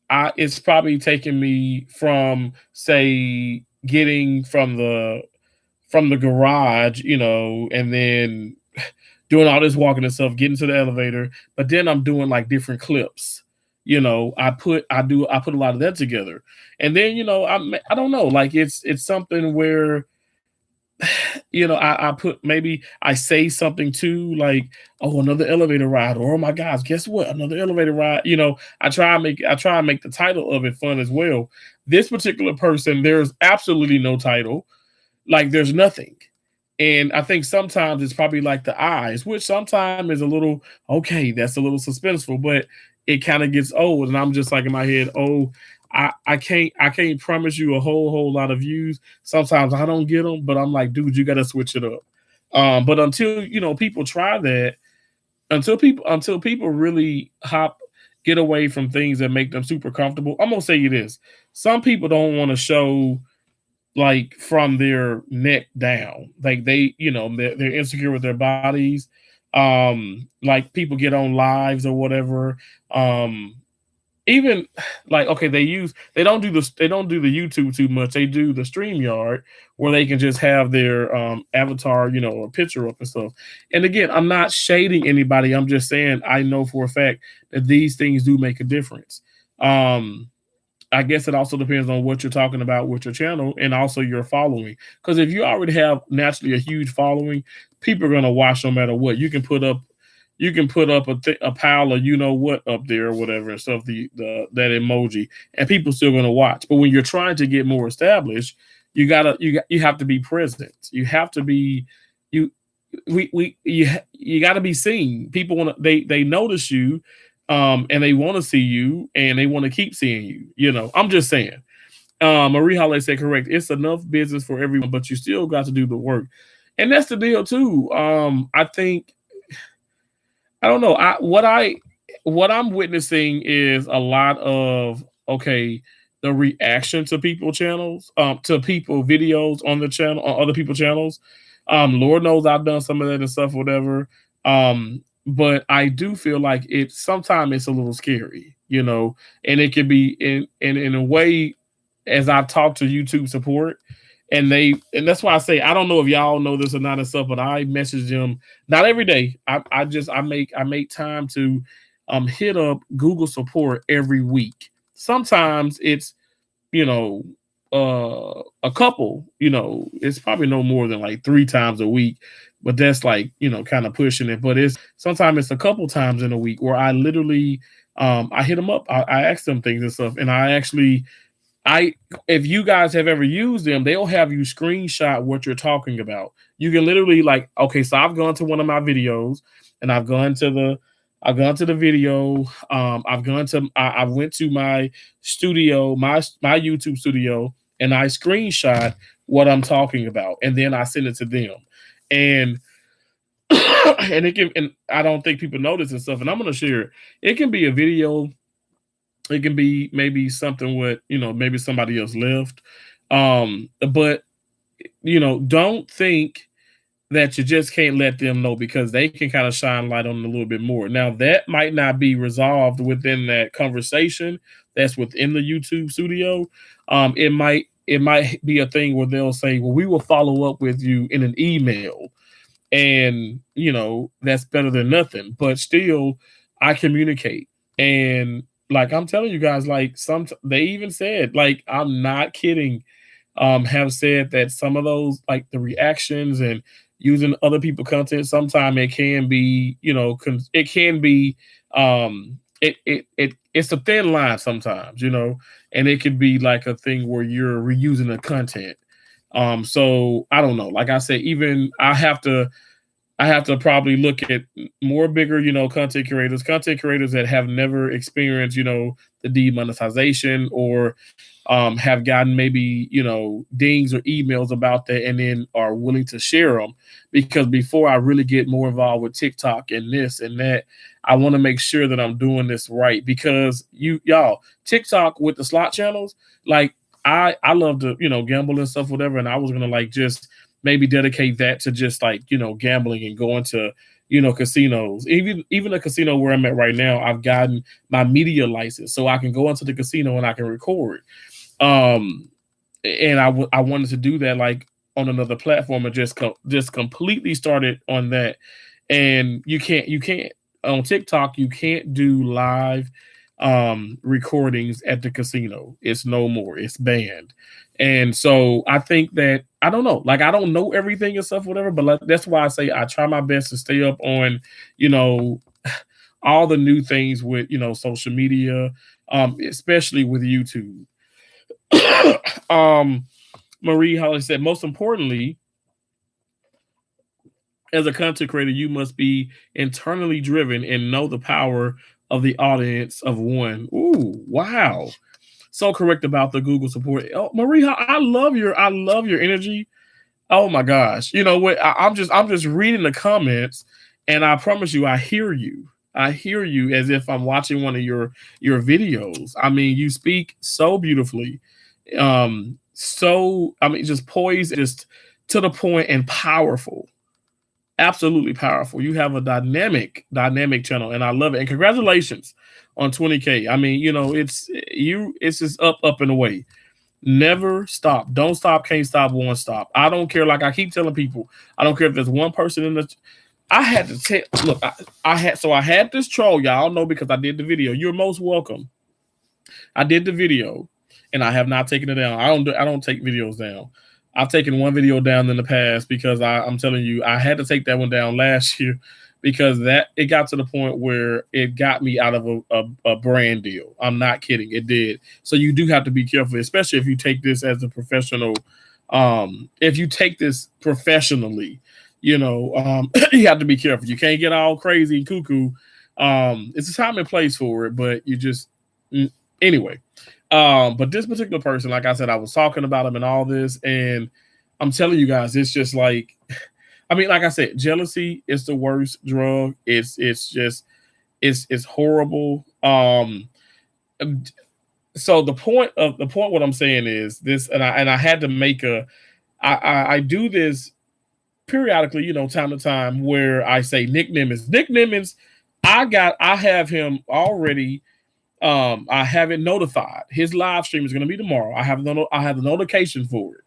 it's probably taken me from, say, getting from the garage, and then doing all this walking and stuff, getting to the elevator, but then I'm doing like different clips. I put a lot of that together. And then, I don't know, like it's something where I put, maybe I say something too, like, oh, another elevator ride, or oh my gosh, guess what? Another elevator ride. I try and make the title of it fun as well. This particular person, there's absolutely no title. Like there's nothing. And I think sometimes it's probably like the eyes, which sometimes is a little, okay, that's a little suspenseful, but it kind of gets old. And I'm just like in my head, oh, I can't promise you a whole lot of views. Sometimes I don't get them, but I'm like, dude, you got to switch it up. But until, people try that, until people really get away from things that make them super comfortable. I'm going to say you this. Some people don't want to show like from their neck down, like they're insecure with their bodies. Like people get on lives or whatever. Even like, okay, they don't do the YouTube too much. They do the StreamYard where they can just have their avatar, or picture up and stuff. And again, I'm not shading anybody. I'm just saying I know for a fact that these things do make a difference. I guess it also depends on what you're talking about with your channel and also your following. Because if you already have naturally a huge following, people are going to watch no matter what. You can put up a pile of what up there or whatever and stuff, that emoji, and people still going to watch. But when you're trying to get more established, you have to be present. You have to be you got to be seen. People they notice you. And they want to see you, and they want to keep seeing you. I'm just saying. Marie Holly said correct. It's enough business for everyone, but you still got to do the work, and that's the deal too. I think I don't know. What I'm witnessing is a lot of the reaction to people channels, to people videos on the channel, on other people's channels. Lord knows I've done some of that and stuff, whatever. But I do feel like it sometimes it's a little scary, and it can be in a way as I talk to YouTube support, and that's why I say I don't know if y'all know this or not and stuff, but I message them not every day. I make time to hit up Google support every week. Sometimes it's you know, a couple, it's probably no more than like 3 times a week, but that's like, kind of pushing it. But sometimes it's a couple times in a week where I literally, I hit them up, I ask them things and stuff, and I if you guys have ever used them, they'll have you screenshot what you're talking about. You can literally like, okay, so I've gone to one of my videos and I've gone to the video. I went to my studio, my YouTube studio, and I screenshot what I'm talking about, and then I send it to them. And and I don't think people notice and stuff. And I'm gonna share it. It can be a video, it can be maybe something with, maybe somebody else left. But don't think that you just can't let them know because they can kind of shine light on it a little bit more. Now that might not be resolved within that conversation that's within the YouTube studio. It might be a thing where they'll say, well, we will follow up with you in an email, and that's better than nothing, but still I communicate. And like I'm telling you guys, like they even said, like, I'm not kidding, have said that some of those, like the reactions and using other people content, sometimes it can be, it can be, it's a thin line sometimes, and it could be like a thing where you're reusing the content. So I don't know. Like I said, even I have to probably look at more bigger, content creators that have never experienced, the demonetization, or have gotten maybe, dings or emails about that, and then are willing to share them. Because before I really get more involved with TikTok and this and that, I want to make sure that I'm doing this right. Because y'all, TikTok with the slot channels, like I love to, gamble and stuff, whatever. And I was gonna like just maybe dedicate that to just like, gambling and going to, casinos. Even a casino where I'm at right now, I've gotten my media license so I can go into the casino and I can record. Um, and I wanted to do that like on another platform, and just completely started on that. And you can't on TikTok, you can't do live recordings at the casino. It's no more. It's banned. And so I think that I don't know, like I don't know everything and stuff, whatever, but like, that's why I say I try my best to stay up on, you know, all the new things with, social media, especially with YouTube. um, Marie Holly said, most importantly, as a content creator, you must be internally driven and know the power of the audience of one. Ooh, wow. So correct about the Google support. Oh, Marie, I love your energy. Oh my gosh. You know what? I'm just reading the comments, and I promise you I hear you. I hear you as if I'm watching one of your videos. I mean, you speak so beautifully. So I mean, just poised, just to the point and powerful. Absolutely powerful. You have a dynamic channel, and I love it. And congratulations on 20K. I mean, it's just up and away. Never stop. Don't stop, can't stop, won't stop. I don't care. Like I keep telling people, I don't care if there's one person in the. I had to tell. Look, I had this troll. Y'all know because I did the video. You're most welcome. I did the video, and I have not taken it down. I don't take videos down. I've taken one video down in the past because I'm telling you, I had to take that one down last year because that it got to the point where it got me out of a brand deal. I'm not kidding, it did. So you do have to be careful, especially if you take this as a professional. If you take this professionally, you have to be careful. You can't get all crazy and cuckoo. It's a time and place for it, but you just anyway. But this particular person, like I said, I was talking about him and all this, and I'm telling you guys, it's just like, I mean, like I said, jealousy is the worst drug. It's just it's horrible. So the point what I'm saying is this, and I had to make I do this periodically, time to time, where I say Nick Nimmons. Nick Nimmons, I have him already. I have it notified. His live stream is going to be tomorrow. I have the notification for it.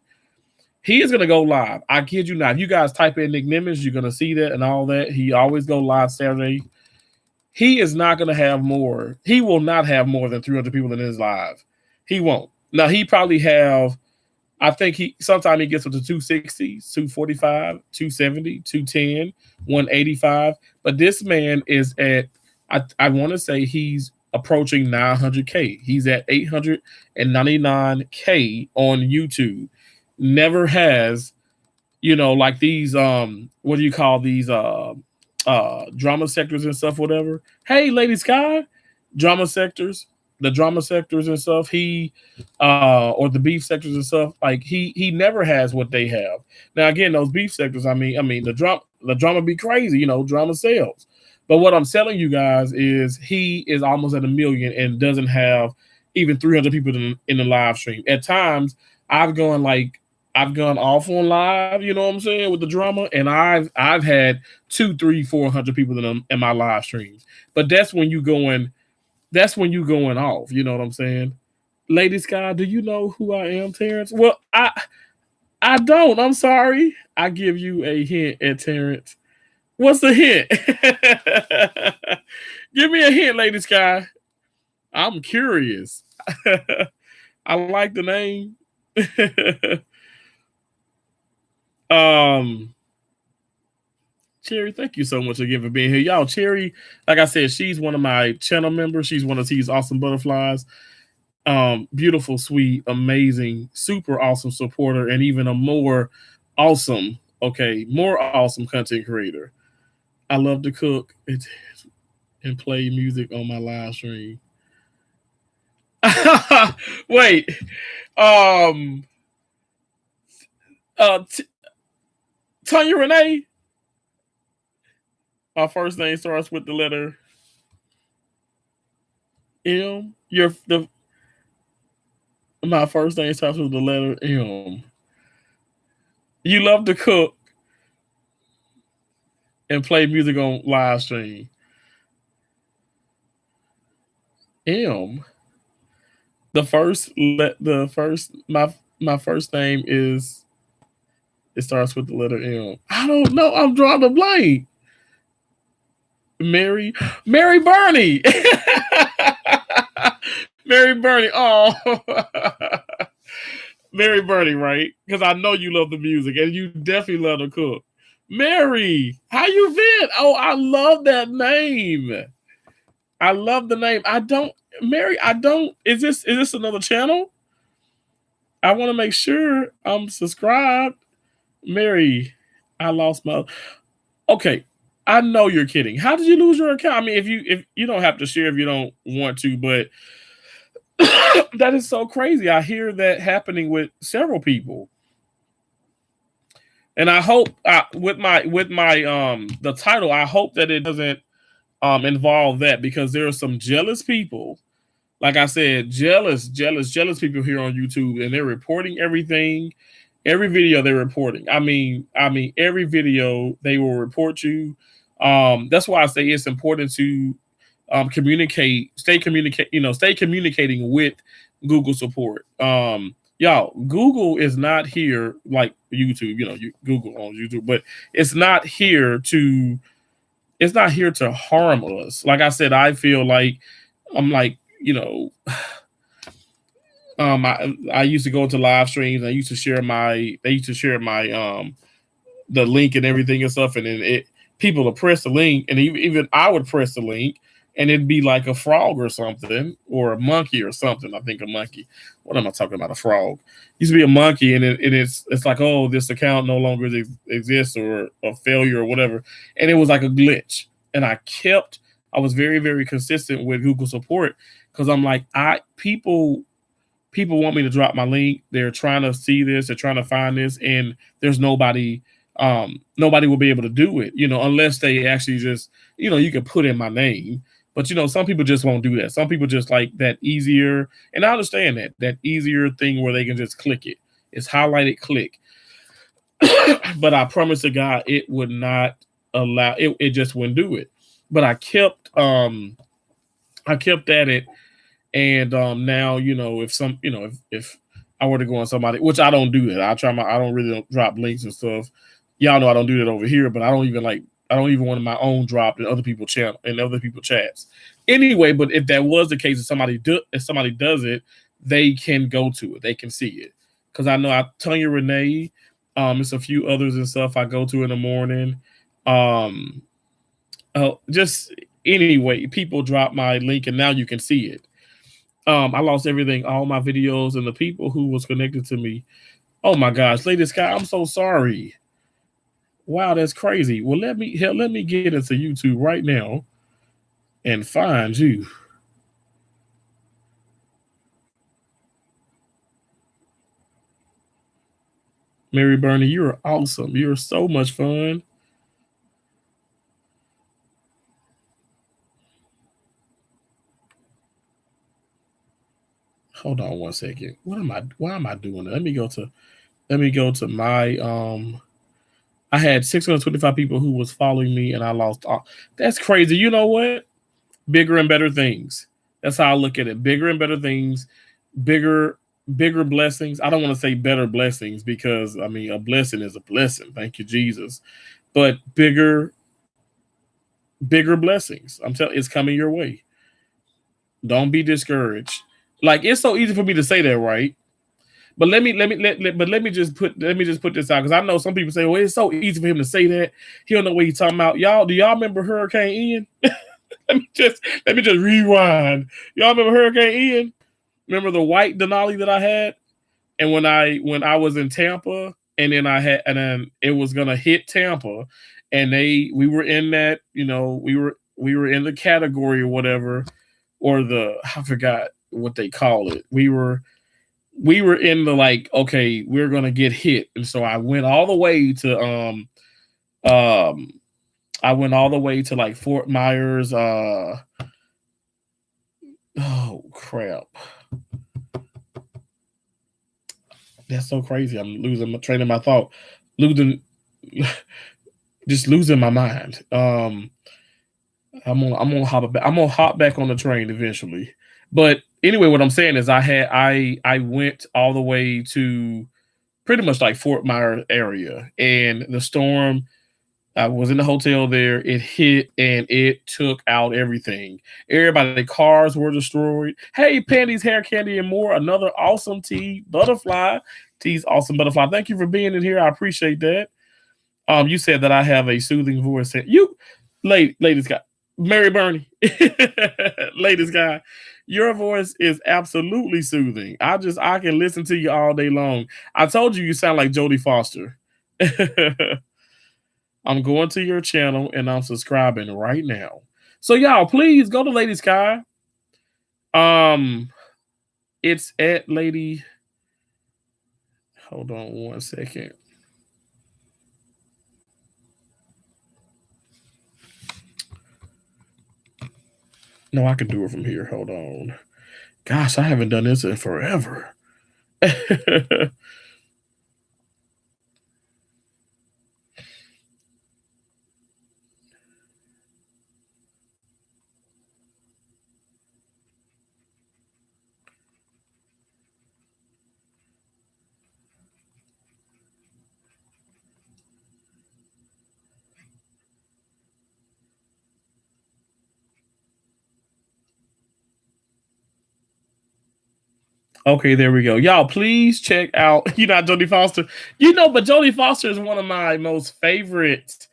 He is going to go live. I kid you not. If you guys type in Nick Nimmons, you're going to see that and all that. He always go live Saturday. He is not going to have more. He will not have more than 300 people in his live. He won't. Now, he probably have, I think sometimes he gets up to 260, 245, 270, 210, 185. But this man is at, I want to say he's approaching 900K. He's at 899K on YouTube. Never has, like these, what do you call these, drama sectors and stuff, whatever. Hey, Lady Sky, drama sectors, the drama sectors and stuff. He, or the beef sectors and stuff. Like he never has what they have. Now again, those beef sectors. I mean, the drama be crazy. Drama sells. But what I'm telling you guys is he is almost at 1 million and doesn't have even 300 people in the live stream. At times, I've gone off on live, you know what I'm saying, with the drama, and I've had 200, 300, 400 people in my live streams. But that's when you going off, you know what I'm saying? Lady Sky, do you know who I am, Terrence? Well, I don't. I'm sorry. I give you a hint at Terrence. What's the hint? Give me a hint, Lady Sky. I'm curious. I like the name. Cherry, thank you so much again for being here. Y'all, Cherry, like I said, she's one of my channel members. She's one of these awesome butterflies. Beautiful, sweet, amazing, super awesome supporter, and even a more awesome content creator. I love to cook and play music on my live stream. Wait. Tanya Renee. My first name starts with the letter M. My first name starts with the letter M. You love to cook and play music on live stream. M. My first name is, it starts with the letter M. I don't know. I'm drawing a blank. Mary Burney. Mary Burney. Oh, Mary Burney, right? Because I know you love the music and you definitely love to cook. Mary, how you been? Oh, I love that name. I love the name. Is this another channel? I want to make sure I'm subscribed. Mary, I lost my. Okay, I know you're kidding. How did you lose your account? I mean, if you don't have to share if you don't want to, but that is so crazy. I hear that happening with several people. And I hope with my the title, I hope that it doesn't involve that, because there are some jealous people. Like I said, jealous people here on YouTube, and they're reporting everything. Every video they're reporting. I mean, every video they will report you. That's why I say it's important to stay communicating with Google support. Y'all, Google is not here like YouTube, Google on YouTube, but it's not here to harm us. Like I said, I feel like I'm like, I used to go into live streams. They used to share my the link and everything and stuff, and then people would press the link, and even I would press the link, and it'd be like a frog or something, or a monkey or something. I think a monkey. What am I talking about? A frog. It used to be a monkey, and it's like, oh, this account no longer exists, or a failure or whatever, and it was like a glitch. And I was very, very consistent with Google support, because I'm like, people want me to drop my link. They're trying to see this. They're trying to find this, and there's nobody will be able to do it, unless they actually just, you can put in my name. But, some people just won't do that. Some people just like that easier. And I understand that easier thing where they can just click it. It's highlighted, click. but I promise to God it would not allow it. It just wouldn't do it. But I kept at it, and now if some if I were to go on somebody, which I don't do that. I don't really don't drop links and stuff. Y'all know I don't do that over here, but I don't even want my own dropped in other people's channel and other people's chats. Anyway, but if that was the case, if somebody does it, they can go to it. They can see it. Because I know Tanya Renee, it's a few others and stuff I go to in the morning. Just anyway, people drop my link and now you can see it. I lost everything, all my videos, and the people who was connected to me. Oh my gosh, Lady Sky, I'm so sorry. Wow, that's crazy. Well, let me get into YouTube right now and find you. Mary Bernie, you're awesome. You're so much fun. Hold on one second. Why am I doing it? Let me go to my I had 625 people who was following me and I lost all. That's crazy. You know what? Bigger and better things. That's how I look at it. Bigger and better things, bigger blessings. I don't want to say better blessings because I mean a blessing is a blessing. Thank you, Jesus. But bigger blessings. I'm telling it's coming your way. Don't be discouraged. Like it's so easy for me to say that, right? But let me just put this out because I know some people say, well, it's so easy for him to say that. He don't know what he's talking about. Do y'all remember Hurricane Ian? let me just rewind. Y'all remember Hurricane Ian? Remember the white Denali that I had? And when I was in Tampa, and then it was gonna hit Tampa, and we were in that, we were in the category or whatever, or I forgot what they call it. We were in the like, okay, we're gonna get hit. And so I went all the way to like Fort Myers. Oh crap. That's so crazy. I'm losing my train of my thought. Just losing my mind. I'm gonna hop back on the train eventually. But anyway, what I'm saying is I went all the way to pretty much like Fort Myers area, and the storm, I was in the hotel there. It hit and it took out everything. Everybody, cars were destroyed. Hey, Panties, Hair Candy, and more. Another awesome tea, Butterfly. Tea's awesome Butterfly. Thank you for being in here. I appreciate that. You said that I have a soothing voice. You, ladies, guy, Mary Bernie, ladies, guy, your voice is absolutely soothing. I can listen to you all day long. I told you sound like Jodie Foster. I'm going to your channel and I'm subscribing right now. So y'all, please go to Lady Sky. It's at Lady. Hold on one second. No, I can do it from here. Hold on. Gosh, I haven't done this in forever. Okay, there we go. Y'all, please check out, Jodie Foster. But Jodie Foster is one of my most favorite,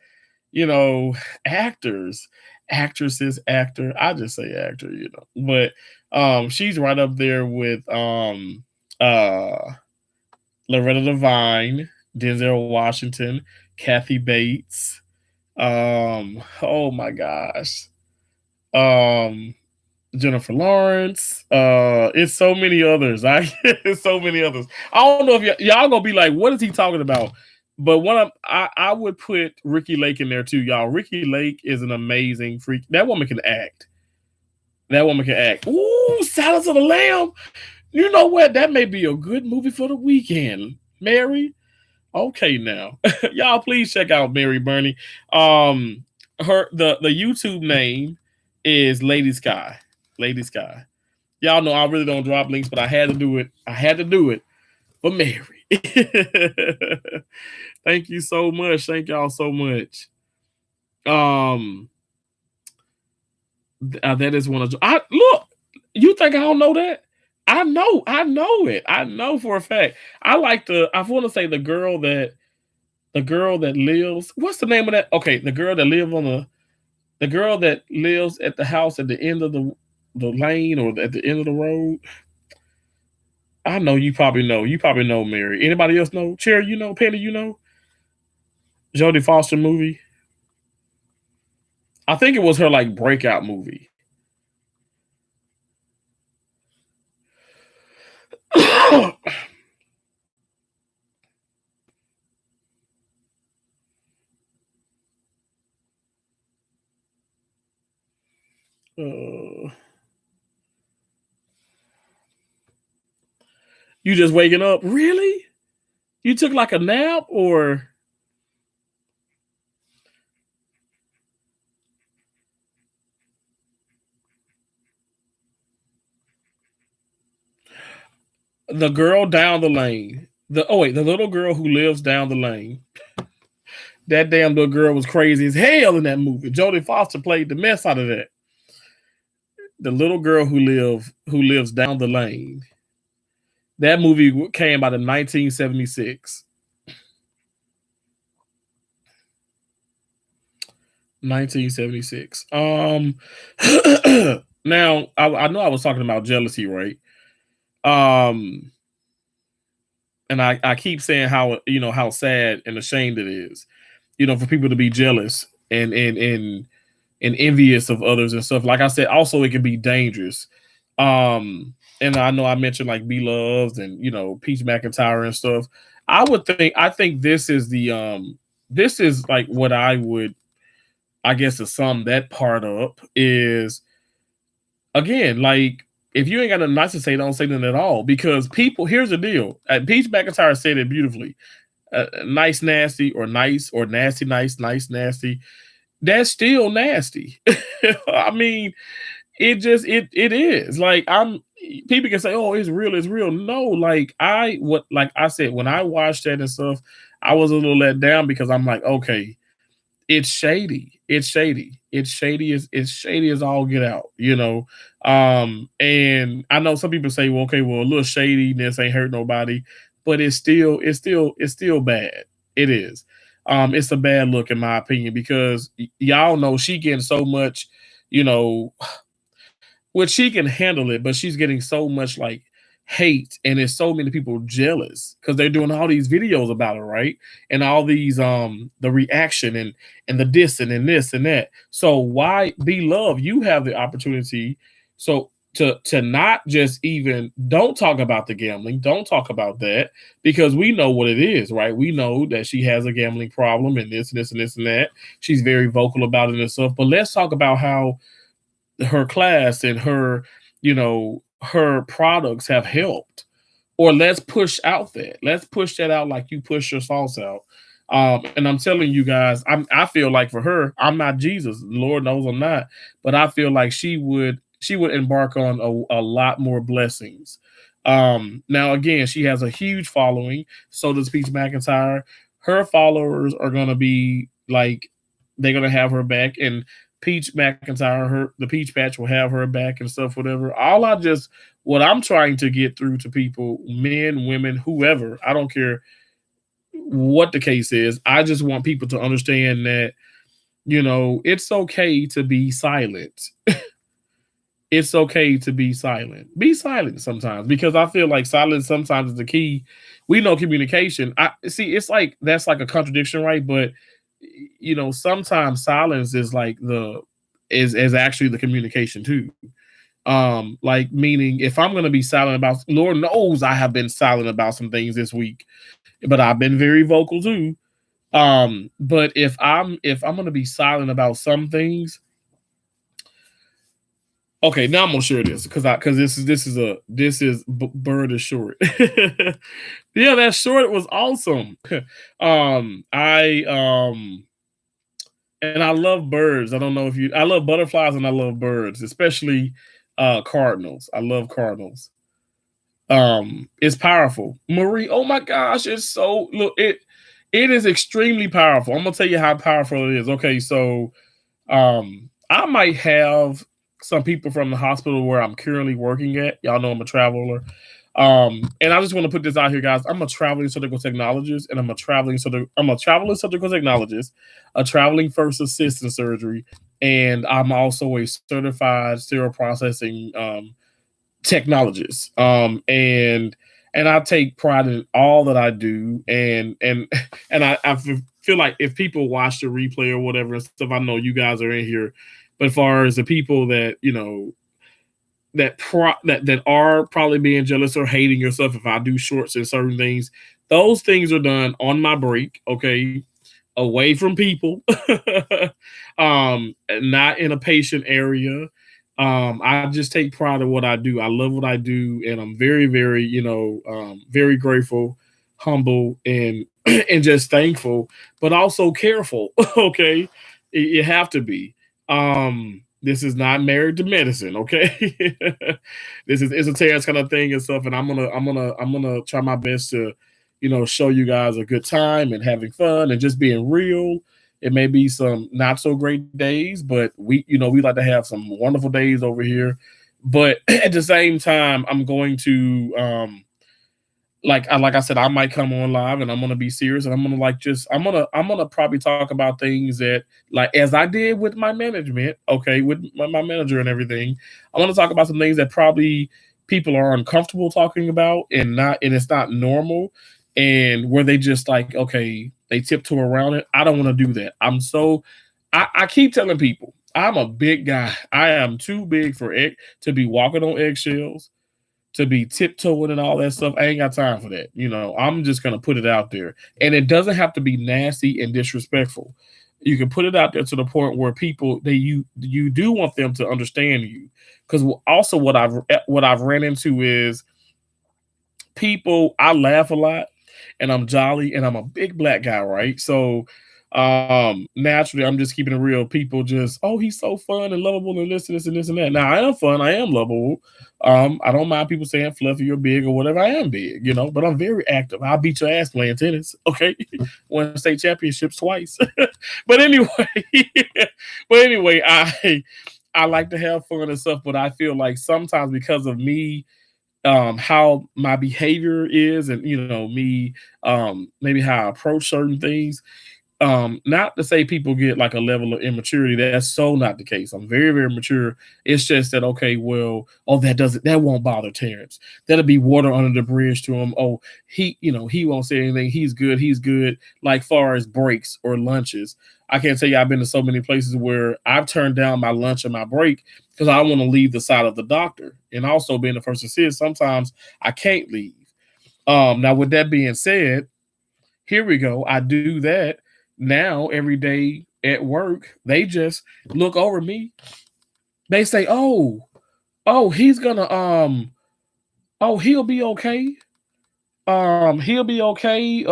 actors, actresses, actor. I just say actor, But she's right up there with Loretta Devine, Denzel Washington, Kathy Bates. Oh my gosh. Jennifer Lawrence. It's so many others. It's so many others. I don't know if y'all gonna be like, what is he talking about? But I would put Ricki Lake in there too, y'all. Ricki Lake is an amazing freak. That woman can act. Ooh, Silence of the Lamb. You know what? That may be a good movie for the weekend, Mary. Okay, now y'all please check out Mary Burney. Her the YouTube name is Lady Sky. Lady Sky. Y'all know I really don't drop links, but I had to do it. I had to do it for Mary. Thank you so much. Thank y'all so much. Um, that is one of I look. You think I don't know that? I know it. I know for a fact. I like the. I want to say the girl that lives. What's the name of that? Okay, the girl that lives on the girl that lives at the house at the end of the lane or at the end of the road. I know you probably know. You probably know Mary. Anybody else know? Cherry, you know? Penny, you know? Jodie Foster movie. I think it was her like breakout movie. uh, you just waking up? Really? You took like a nap or the girl down the lane? The little girl who lives down the lane. That damn little girl was crazy as hell in that movie. Jodie Foster played the mess out of that. The little girl who lives down the lane. That movie came out in 1976. 1976. Now I know I was talking about jealousy, right? Um, and I keep saying how how sad and ashamed it is, for people to be jealous and envious of others and stuff. Like I said, also it can be dangerous. And I know I mentioned like Be Loved and Peach McIntyre and stuff. I think this is like what I would, I guess, to sum that part up is, again, like, if you ain't got nothing nice to say, don't say nothing at all. Because people, here's the deal. Peach McIntyre said it beautifully. Nice, nasty, or nice, or nasty, nice, nice, nasty. That's still nasty. I mean, it is. Like, people can say, oh, it's real, it's real. No, like I said, when I watched that and stuff, I was a little let down because I'm like, okay, it's shady. It's shady. It's shady as all get out, And I know some people say, well, okay, well, a little shadiness ain't hurt nobody, but it's still bad. It is. It's a bad look in my opinion because y'all know she getting so much, you know, which she can handle it, but she's getting so much like hate, and there's so many people jealous because they're doing all these videos about her, right? And all these the reaction and the this and this and that. So why Be Love? You have the opportunity. So to not just even don't talk about the gambling, don't talk about that because we know what it is, right? We know that she has a gambling problem and this and this and this and that. She's very vocal about it and stuff. But let's talk about how her class and her products have helped, or let's push that out like you push your sauce out. And I'm telling you guys, I feel like for her, I'm not Jesus, Lord knows I'm not, but I feel like she would embark on a lot more blessings. Now again, she has a huge following, so does Peach McIntyre. Her followers are going to be like, they're going to have her back, and Peach McIntyre, the Peach Patch will have her back and stuff, whatever. What I'm trying to get through to people, men, women, whoever, I don't care what the case is. I just want people to understand that, it's okay to be silent. It's okay to be silent. Be silent sometimes because I feel like silence sometimes is the key. We know communication. I see it's like that's like a contradiction, right? But sometimes silence is like is actually the communication too. Like, meaning if I'm gonna be silent about, Lord knows I have been silent about some things this week, but I've been very vocal too. But if I'm gonna be silent about some things, Okay, now I'm gonna share this because bird is short. Yeah, that short was awesome. I love birds. I don't know if you I love butterflies and I love birds, especially cardinals. I love cardinals. It's powerful. Marie, oh my gosh, it's so look it is extremely powerful. I'm gonna tell you how powerful it is. Okay, so I might have some people from the hospital where I'm currently working at. Y'all know I'm a traveler. And I just want to put this out here, guys. I'm a traveling surgical technologist, and I'm a traveling surgical technologist, a traveling first assistant surgery, and I'm also a certified sterile processing technologist. And I take pride in all that I do, and I feel like if people watch the replay or whatever and stuff, I know you guys are in here, but as far as the people that that are probably being jealous or hating yourself if I do shorts and certain things, those things are done on my break, okay, away from people, not in a patient area. I just take pride in what I do. I love what I do, and I'm very, very, very grateful, humble, and and just thankful, but also careful. Okay, you have to be. This is not married to medicine. Okay, this is esoteric kind of thing and stuff, and I'm gonna try my best to, show you guys a good time and having fun and just being real. It may be some not so great days, but we like to have some wonderful days over here. But at the same time, I'm going to like I said, I might come on live and I'm gonna be serious and I'm gonna like just I'm gonna probably talk about things that like as I did with my management, okay, with my manager and everything. I'm gonna talk about some things that probably people are uncomfortable talking about and it's not normal and where they just like okay they tiptoe around it. I don't want to do that. I keep telling people I'm a big guy. I am too big for to be walking on eggshells to be tiptoeing and all that stuff. I ain't got time for that. I'm just gonna put it out there. And it doesn't have to be nasty and disrespectful. You can put it out there to the point where people you do want them to understand you. Because also what I've ran into is people, I laugh a lot and I'm jolly and I'm a big black guy, right? So naturally I'm just keeping it real. People just, oh, he's so fun and lovable and this and that. Now I am fun, I am lovable. I don't mind people saying fluffy or big or whatever. I am big, but I'm very active. I'll beat your ass playing tennis. Okay. Won state championships twice. but anyway, but anyway, I like to have fun and stuff, but I feel like sometimes because of me how my behavior is and me maybe how I approach certain things, not to say people get like a level of immaturity. That's so not the case. I'm very, very mature. It's just that okay, well, oh, that won't bother Terrence. That'll be water under the bridge to him. Oh, he won't say anything. He's good. Like far as breaks or lunches, I can't tell you I've been to so many places where I've turned down my lunch and my break because I want to leave the side of the doctor. And also being the first assist, sometimes I can't leave. Now with that being said, here we go. I do that now every day at work. They just look over me. They say, "Oh, he's gonna oh, he'll be okay. He'll be okay.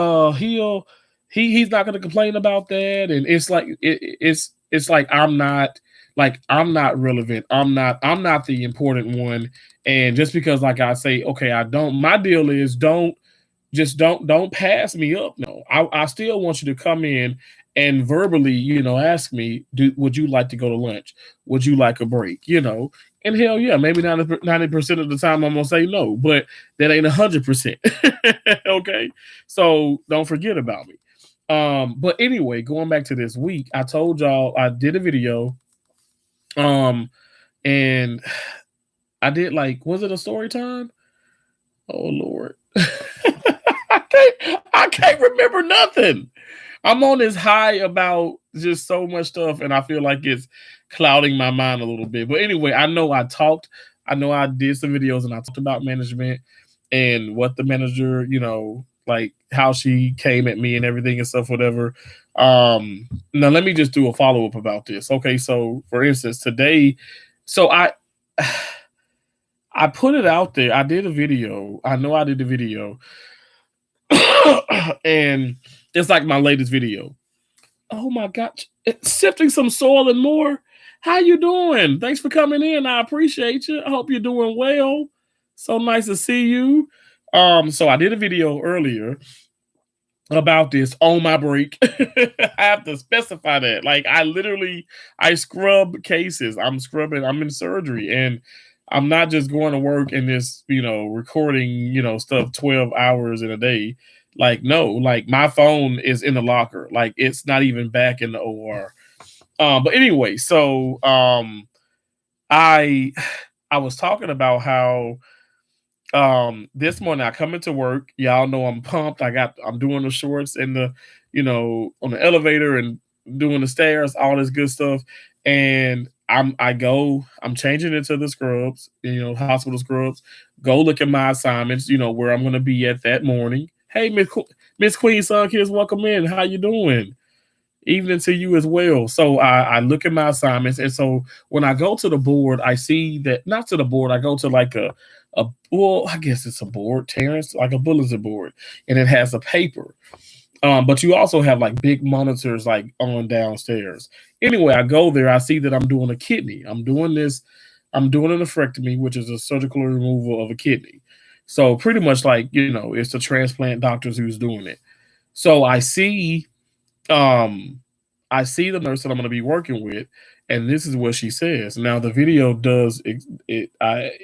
He's not gonna complain about that." And it's like it's like I'm not relevant. I'm not the important one. And just because like I say, okay, I don't. My deal is don't pass me up. No, I still want you to come in and verbally, ask me, would you like to go to lunch? Would you like a break? And hell yeah, maybe 90% of the time I'm gonna say no, but that ain't 100%. Okay, so don't forget about me. But anyway, going back to this week, I told y'all I did a video, um, and I did like, was it a story time? Oh Lord. I can't remember nothing. I'm on this high about just so much stuff, and I feel like it's clouding my mind a little bit. But anyway, I know I did some videos and I talked about management and what the manager, like how she came at me and everything and stuff, whatever. Now let me just do a follow-up about this. Okay, so for instance, today, so I put it out there. I did a video. I know I did a video. And it's like my latest video. Oh my gosh. Sifting some soil and more. How you doing? Thanks for coming in. I appreciate you. I hope you're doing well. So nice to see you. So I did a video earlier about this on my break. I have to specify that. Like I scrub cases. I'm scrubbing, I'm in surgery, and I'm not just going to work and just, recording, stuff 12 hours in a day. Like, no, like my phone is in the locker. Like it's not even back in the OR. But anyway, so I I was talking about how this morning I come into work. Y'all know I'm pumped. I'm doing the shorts and the, on the elevator and doing the stairs, all this good stuff. And I'm changing into the scrubs, hospital scrubs, go look at my assignments, where I'm gonna be at that morning. Hey, Miss Queen Sun Kids, welcome in. How you doing? Evening to you as well. So I look at my assignments, and so when I go to the board, I see that not to the board. I go to like well, I guess it's a board, Terrence, like a bulletin board, and it has a paper. But you also have like big monitors like on downstairs. Anyway, I go there. I see that I'm doing a kidney. I'm doing this. I'm doing a nephrectomy, which is a surgical removal of a kidney. So pretty much like it's the transplant doctors who's doing it. So um, I see the nurse that I'm going to be working with, and this is what she says. Now the video does it.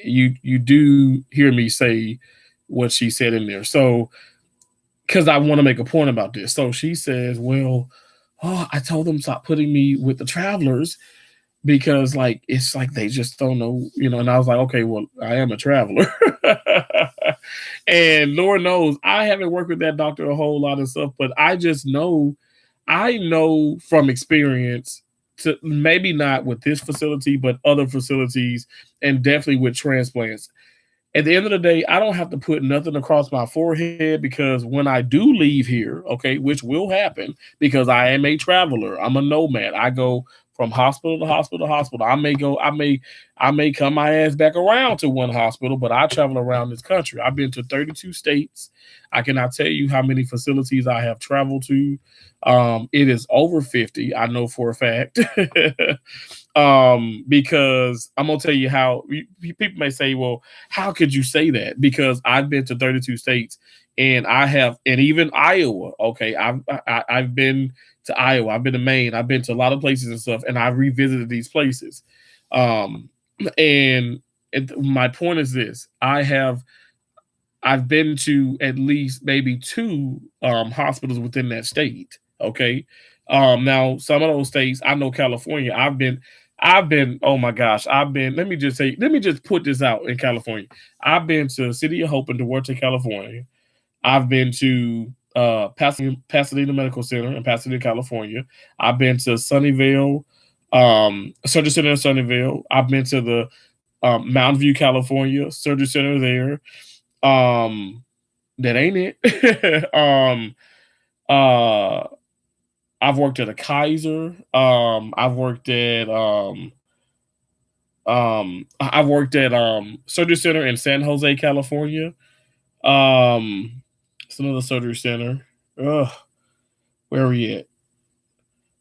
You do hear me say what she said in there. So because I want to make a point about this. So she says, "Well, I told them stop putting me with the travelers because like it's like they just don't know, And I was like, okay, well, I am a traveler." And Lord knows I haven't worked with that doctor a whole lot of stuff, but I know from experience, to maybe not with this facility, but other facilities, and definitely with transplants. At the end of the day, I don't have to put nothing across my forehead because when I do leave here, okay, which will happen because I am a traveler, I'm a nomad. I go from hospital to hospital to hospital. I may come my ass back around to one hospital, but I travel around this country. I've been to 32 states. I cannot tell you how many facilities I have traveled to. It is over 50, I know for a fact. Because I'm gonna tell you how people may say, well, how could you say that? Because I've been to 32 states and and even Iowa. Okay, I've been to Iowa, I've been to Maine, I've been to a lot of places and stuff, and I've revisited these places. Um, and my point is this: I've been to at least maybe two hospitals within that state. Okay. Now some of those states, I know California, I've been, oh my gosh, let me just put this out in California. I've been to City of Hope in Duarte, California. I've been to Pasadena Medical Center in Pasadena, California. I've been to Sunnyvale, Surgery Center in Sunnyvale. I've been to the Mountain View, California Surgery Center there. That ain't it. Uh, I've worked at a Kaiser. I've worked at Surgery Center in San Jose, California. It's another surgery center. Ugh, where are we at?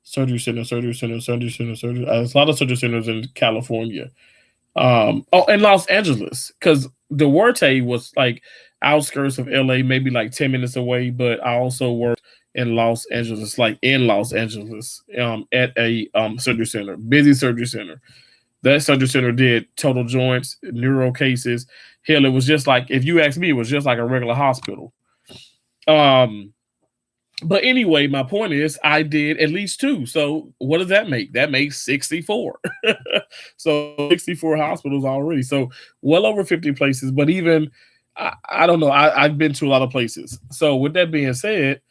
Surgery center, surgery center, surgery center, surgery. There's a lot of surgery centers in California. In Los Angeles, because Duarte was like outskirts of LA, maybe like 10 minutes away. But I also worked in Los Angeles, like in Los Angeles, at a surgery center, busy surgery center. That surgery center did total joints, neuro cases. Hell, it was just like, if you ask me, it was just like a regular hospital. But anyway, my point is I did at least two. So what does that make? That makes 64. So 64 hospitals already. So well over 50 places. But even I don't know. I've been to a lot of places. So with that being said,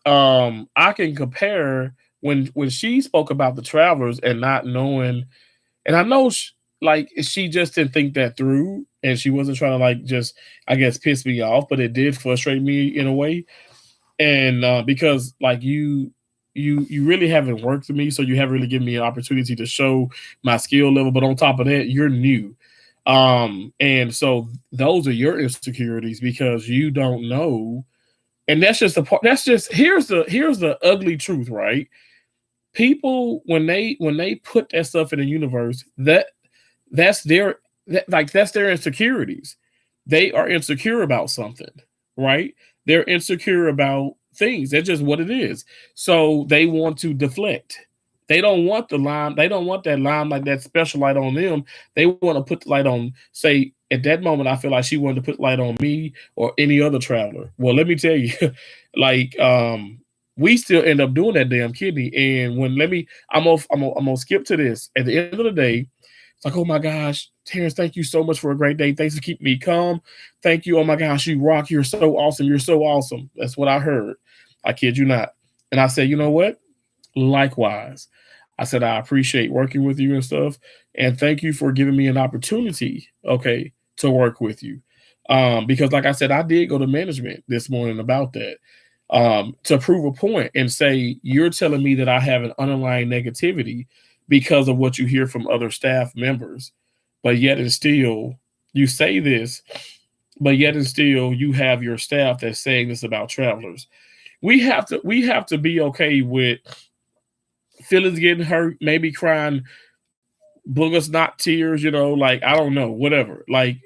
I can compare when she spoke about the travelers and not knowing, and I know like she just didn't think that through, and she wasn't trying to like just, I guess, piss me off, but it did frustrate me in a way. And because like you really haven't worked with me, so you haven't really given me an opportunity to show my skill level. But on top of that, you're new. And so those are your insecurities because you don't know. And that's just the part. That's just here's the ugly truth, right? People when they put that stuff in the universe, that's their that's their insecurities. They are insecure about something, right? They're insecure about things. That's just what it is. So they want to deflect. They don't want the lime. They don't want that limelight, that special light on them. They want to put the light on. Say at that moment, I feel like she wanted to put light on me or any other traveler. Well, let me tell you, like we still end up doing that damn kidney. And when let me, I'm gonna skip to this. At the end of the day, it's like, oh my gosh, Terrence, thank you so much for a great day. Thanks for keeping me calm. Thank you. Oh my gosh, you rock. You're so awesome. You're so awesome. That's what I heard. I kid you not. And I said, you know what? Likewise. I said, I appreciate working with you and stuff. And thank you for giving me an opportunity, okay, to work with you. Because like I said, I did go to management this morning about that. To prove a point and say, you're telling me that I have an underlying negativity because of what you hear from other staff members, but yet and still you say this, but yet and still you have your staff that's saying this about travelers. We have to be okay with feelings getting hurt, maybe crying boogers, not tears, like I don't know, whatever. Like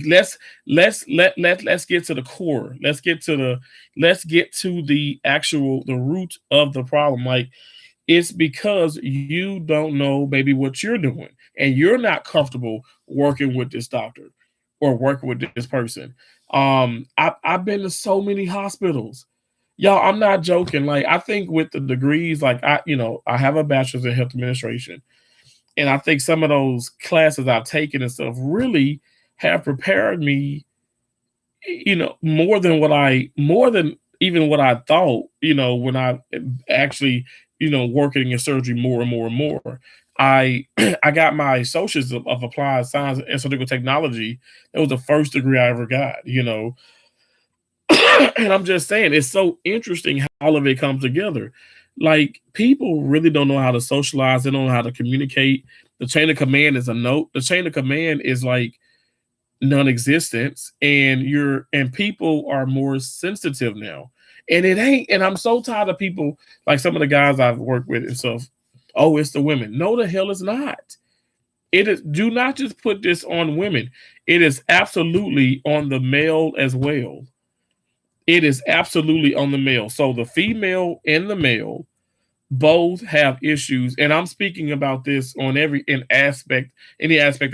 let's let's get to the core. Let's get to the actual the root of the problem. Like it's because you don't know maybe what you're doing and you're not comfortable working with this doctor or working with this person. I've been to so many hospitals. Y'all, I'm not joking. Like, I think with the degrees, like I have a bachelor's in health administration, and I think some of those classes I've taken and stuff really have prepared me, more than even what I thought, when I actually, working in surgery more and more and more. I I got my associates of applied science and surgical technology. That was the first degree I ever got. And I'm just saying, it's so interesting how all of it comes together. Like people really don't know how to socialize. They don't know how to communicate. The chain of command is a note. The chain of command is like non-existence, and people are more sensitive now. And it ain't. And I'm so tired of people like some of the guys I've worked with and stuff. Oh, it's the women. No, the hell it's not. It is. Do not just put this on women. It is absolutely on the male as well. It is absolutely on the male. So the female and the male both have issues, and I'm speaking about this on any aspect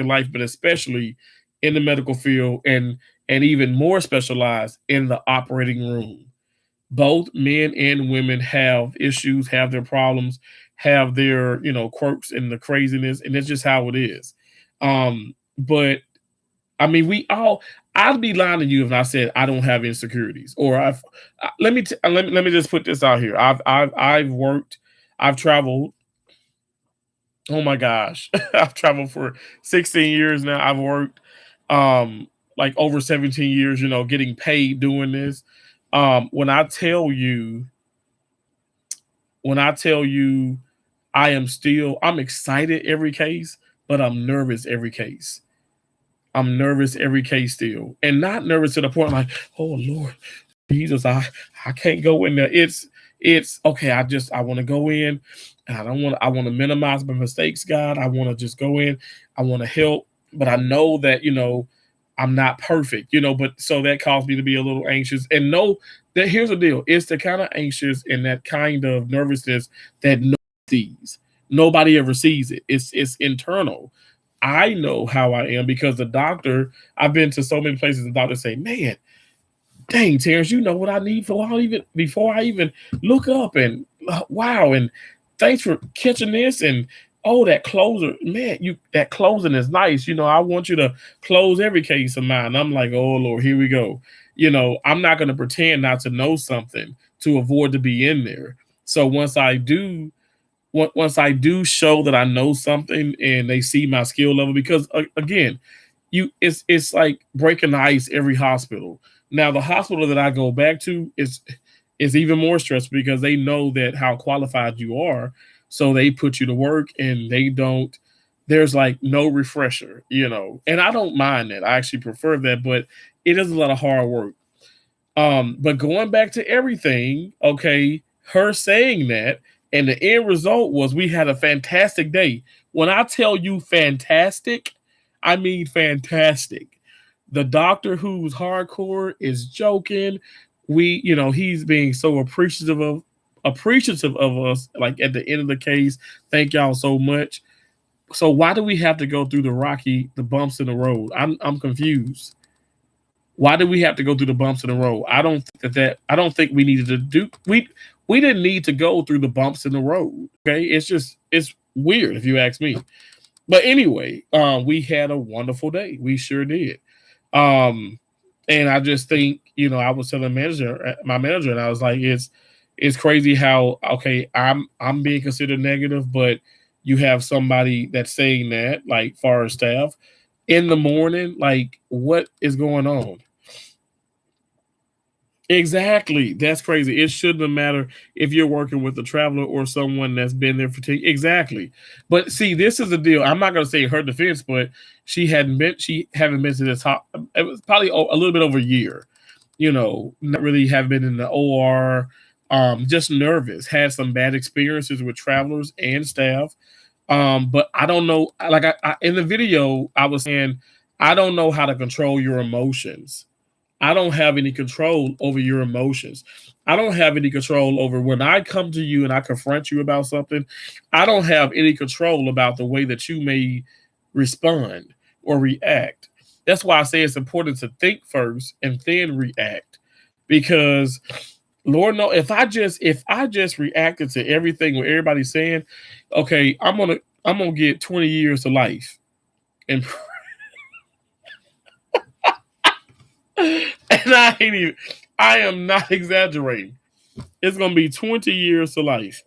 of life, but especially in the medical field, and even more specialized in the operating room. Both men and women have issues, have their problems, have their quirks and the craziness, and it's just how it is. But I mean, we all. I'd be lying to you if I said I don't have insecurities. Or let me just put this out here. I've worked. I've traveled. Oh my gosh, I've traveled for 16 years now. I've worked like over 17 years. Getting paid doing this. When I tell you, I'm excited every case, but I'm nervous every case. I'm nervous every case still, and not nervous to the point like, oh Lord Jesus, I can't go in there. It's okay. I want to go in, and I want to minimize my mistakes. God, I want to just go in. I want to help, but I know that I'm not perfect. But so that caused me to be a little anxious. And know that here's the deal: it's the kind of anxious and that kind of nervousness that nobody sees. Nobody ever sees it. It's internal. I know how I am because the doctor, I've been to so many places and doctors say, man, dang, Terrence, you know what I need before I even look up and wow, and thanks for catching this. And oh, that closer, man, that closing is nice. I want you to close every case of mine. I'm like, oh Lord, here we go. I'm not gonna pretend not to know something to avoid to be in there. So once I do show that I know something and they see my skill level, because again, it's like breaking the ice every hospital. Now the hospital that I go back to is even more stressful because they know that how qualified you are, so they put you to work and there's like no refresher, and I don't mind that. I actually prefer that, but it is a lot of hard work. But going back to everything, okay, her saying that, and the end result was we had a fantastic day. When I tell you fantastic, I mean fantastic. The doctor who's hardcore is joking. He's being so appreciative of us, like at the end of the case. Thank y'all so much. So why do we have to go through the bumps in the road? I'm confused. Why did we have to go through the bumps in the road? I don't think we needed to we didn't need to go through the bumps in the road. Okay. It's weird if you ask me. But anyway, we had a wonderful day. We sure did. And I just think, I was telling my manager, and I was like, it's crazy how, okay, I'm being considered negative, but you have somebody that's saying that, like, for our staff in the morning, like, what is going on? Exactly. That's crazy. It shouldn't matter if you're working with a traveler or someone that's been there for 10. Exactly. But see, this is the deal. I'm not going to say her defense, but she haven't been to this top. It was probably a little bit over a year. Not really have been in the OR. Just nervous. Had some bad experiences with travelers and staff. But I don't know. Like I in the video, I was saying, I don't know how to control your emotions. I don't have any control over your emotions. I don't have any control over when I come to you and I confront you about something. I don't have any control about the way that you may respond or react. That's why I say it's important to think first and then react. Because Lord knows if I just reacted to everything what everybody's saying, okay, I'm gonna get 20 years to life. And and I am not exaggerating. It's going to be 20 years to life.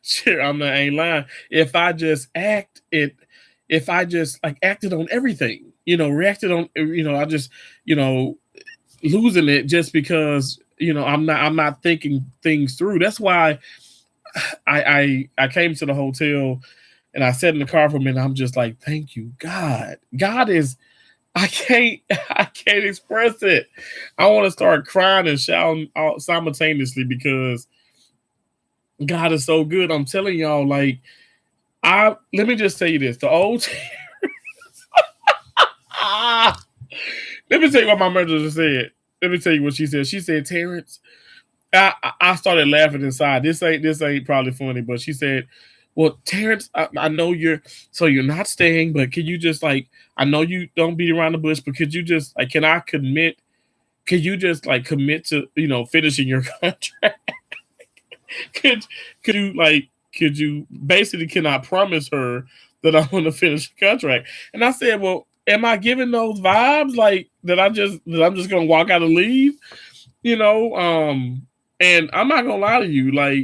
Sure, I ain't lying. If I just like acted on everything, reacted on, I just, losing it just because, I'm not thinking things through. That's why I came to the hotel and I sat in the car for a minute. I'm just like, thank you, God. God is, I can't express it. I want to start crying and shouting simultaneously because God is so good. I'm telling y'all, like, let me just tell you this. The old let me tell you what my manager said. Let me tell you what she said. She said, Terrence, I started laughing inside. This ain't probably funny, but she said, well, Terrence, I know you're not staying, but can you just like, I know you don't beat around the bush, but could you just like, could you just like commit to, finishing your contract? could you basically cannot promise her that I'm going to finish the contract? And I said, well, am I giving those vibes like that I'm just going to walk out and leave? And I'm not gonna lie to you, like,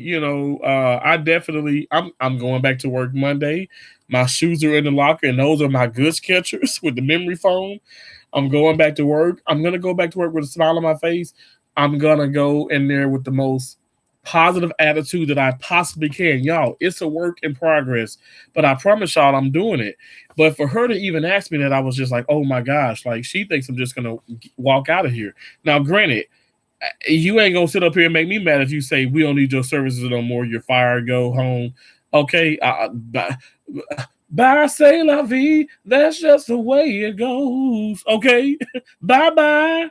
I'm going back to work Monday. My shoes are in the locker, and those are my goods catchers with the memory foam. I'm going back to work. I'm gonna go back to work with a smile on my face. I'm gonna go in there with the most positive attitude that I possibly can. Y'all, it's a work in progress, but I promise y'all I'm doing it. But for her to even ask me that, I was just like, oh my gosh, like she thinks I'm just gonna walk out of here. Now, granted, you ain't gonna sit up here and make me mad if you say we don't need your services no more. You're fired. Go home. Okay. Bye, say la vie. That's just the way it goes. Okay. Bye bye.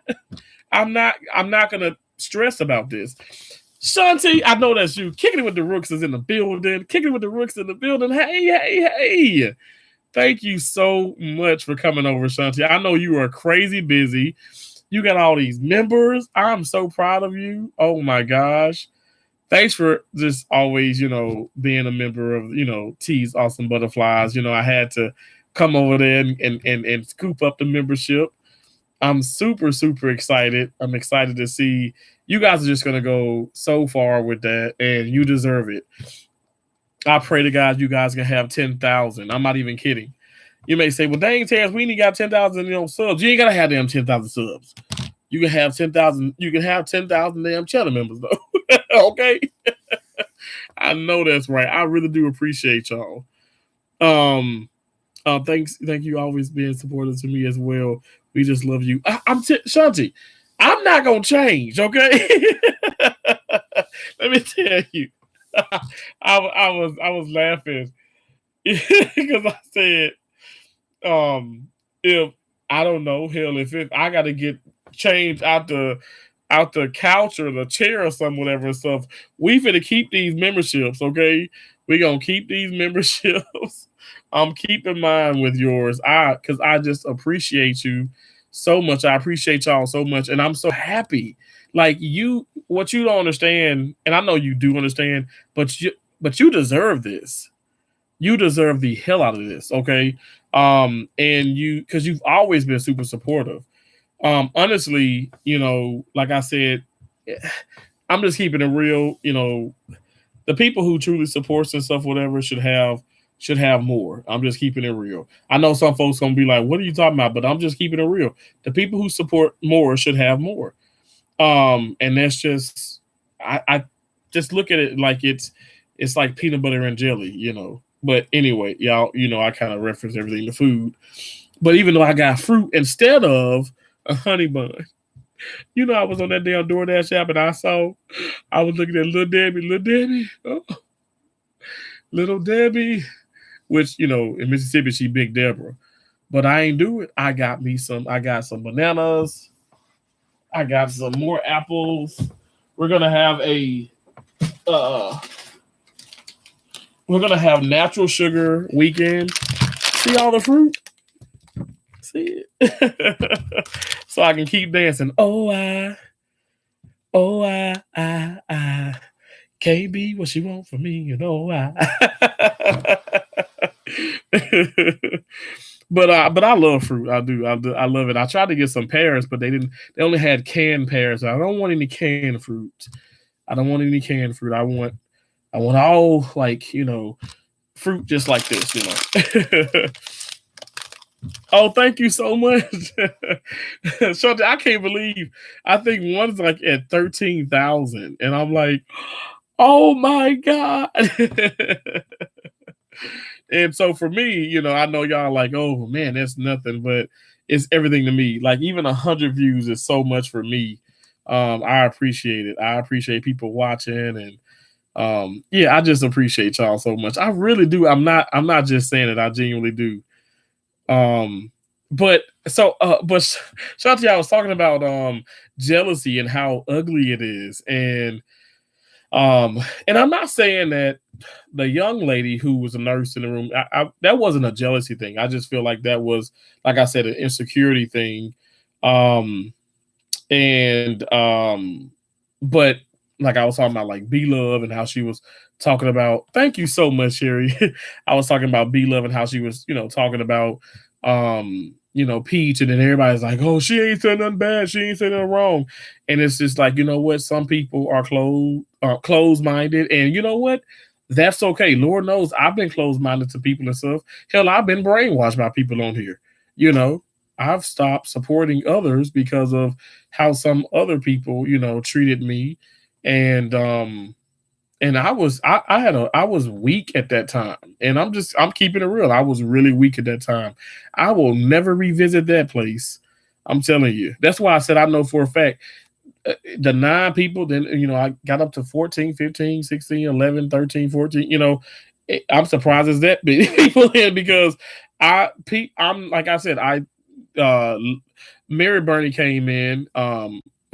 I'm not gonna stress about this. Shanti, I know that's you. Kicking it with the Rooks is in the building. Kicking it with the Rooks in the building. Hey. Thank you so much for coming over, Shanti. I know you are crazy busy. You got all these members. I'm so proud of you. Oh my gosh. Thanks for just always, being a member of, T's Awesome Butterflies. I had to come over there and scoop up the membership. I'm super, super excited. I'm excited to see you guys are just going to go so far with that, and you deserve it. I pray to God you guys can have 10,000. I'm not even kidding. You may say, well, dang, Terrence, we ain't got 10,000 subs. You ain't got to have them 10,000 subs. You can have 10,000. You can have 10,000 damn cheddar members though. Okay, I know that's right. I really do appreciate y'all. Um, thank you always being supportive to me as well. We just love you. Shanti. I'm not gonna change. Okay, let me tell you. I was laughing because I said, if I don't know, hell, if I got to get changed out the couch or the chair or something, whatever and stuff, we finna keep these memberships, okay? We gonna keep these memberships. Keep in mind with yours. Because I just appreciate you so much. I appreciate y'all so much, and I'm so happy. Like what you don't understand, and I know you do understand, but you deserve this. You deserve the hell out of this, okay? And because you've always been super supportive. Honestly, like I said, I'm just keeping it real. The people who truly supports and stuff, whatever, should have more. I'm just keeping it real. I know some folks gonna be like, "What are you talking about?" But I'm just keeping it real. The people who support more should have more. And that's just I just look at it like it's like peanut butter and jelly. But anyway, y'all, I kind of reference everything to food. But even though I got fruit instead of a honey bun, I was on that damn DoorDash app and I was looking at oh, Little Debbie, which, in Mississippi, she Big Deborah. But I ain't do it. I got some bananas. I got some more apples. We're gonna have uh we're gonna have natural sugar weekend. See all the fruit? See it? So I can keep dancing. I can't be what she want from me, But I love fruit. I do. I love it. I tried to get some pears, but they didn't. They only had canned pears. I don't want any canned fruit. I don't want any canned fruit. I want all fruit just like this. Oh, thank you so much. Shante, I can't believe I think one's like at 13,000. And I'm like, oh my God. And so for me, I know y'all like, oh man, that's nothing, but it's everything to me. Like even 100 views is so much for me. I appreciate it. I appreciate people watching, and yeah, I just appreciate y'all so much. I really do. I'm not just saying it. I genuinely do. But Shanti, I was talking about jealousy and how ugly it is, and I'm not saying that the young lady who was a nurse in the room, that wasn't a jealousy thing. I just feel like that was, like I said, an insecurity thing. Um, but like I was talking about like B Love and how she was talking about, thank you so much, Sherry. I was talking about B Love and how she was, talking about Peach, and then everybody's like, oh, she ain't said nothing bad, she ain't said nothing wrong. And it's just like, you know what? Some people are closed-minded, and you know what? That's okay. Lord knows I've been closed-minded to people and stuff. Hell, I've been brainwashed by people on here. I've stopped supporting others because of how some other people, treated me. And I was weak at that time. And I'm keeping it real. I was really weak at that time. I will never revisit that place. I'm telling you. That's why I said I know for a fact the 9 people, then I got up to 14, 15, 16, 11, 13, 14. I'm surprised it's that many people in, because I'm like I said, uh Mary Bernie came in.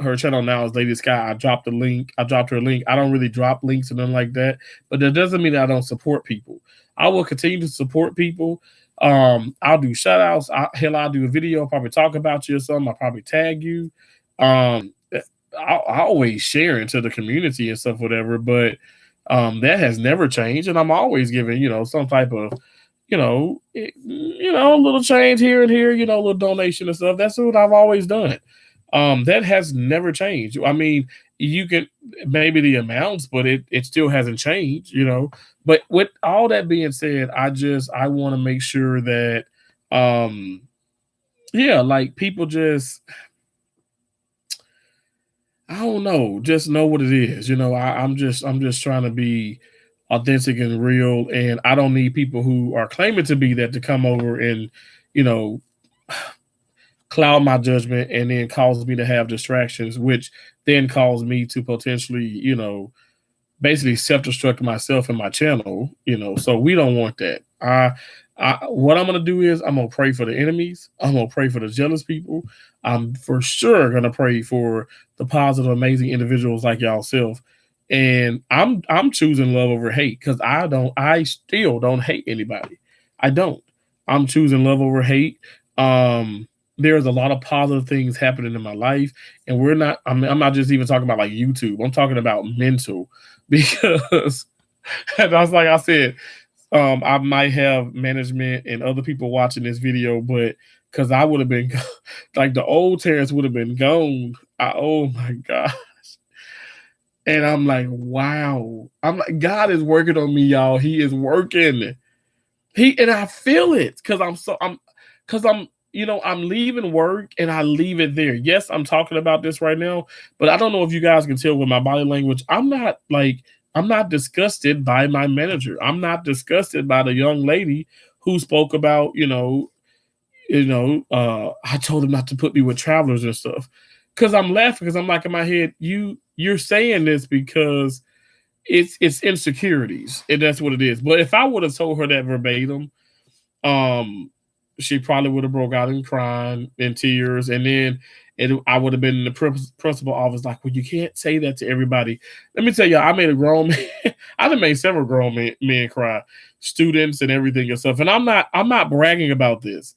Her channel now is Lady Sky. I dropped her link. I don't really drop links and nothing like that, but that doesn't mean that I don't support people. I will continue to support people. I'll do shout outs. I'll do a video. I'll probably talk about you or something. I'll probably tag you. I always share into the community and stuff, whatever, but that has never changed. And I'm always giving, some type of, a little change here and here, a little donation and stuff. That's what I've always done. That has never changed. I mean, you can maybe the amounts, but it still hasn't changed. But with all that being said, I want to make sure that, yeah, like people just, I don't know, just know what it is. I'm just trying to be authentic and real, and I don't need people who are claiming to be that to come over and, you know, cloud my judgment and then cause me to have distractions, which then cause me to potentially, basically self-destruct myself and my channel, so we don't want that. What I'm gonna do is I'm gonna pray for the enemies. I'm gonna pray for the jealous people. I'm for sure gonna pray for the positive, amazing individuals like y'all self. And I'm choosing love over hate because I still don't hate anybody. I don't. I'm choosing love over hate. There's a lot of positive things happening in my life, and I'm not just even talking about like YouTube. I'm talking about mental because and that's like I said, I might have management and other people watching this video, but because I would have been like the old Terrence would have been gone. Oh my god. And I'm like, wow. I'm like, God is working on me, y'all. He is working. And I feel it because I'm leaving work and I leave it there. Yes, I'm talking about this right now, but I don't know if you guys can tell with my body language. I'm not disgusted by my manager. I'm not disgusted by the young lady who spoke about, I told him not to put me with travelers and stuff. Cause I'm laughing because I'm like in my head, you're saying this because it's insecurities, and that's what it is. But if I would have told her that verbatim, um, she probably would have broke out in crying in tears, and then I would have been in the principal office like, well, you can't say that to everybody. Let me tell you, I made a grown man. I done made several grown men cry, students and everything and stuff. And I'm not bragging about this.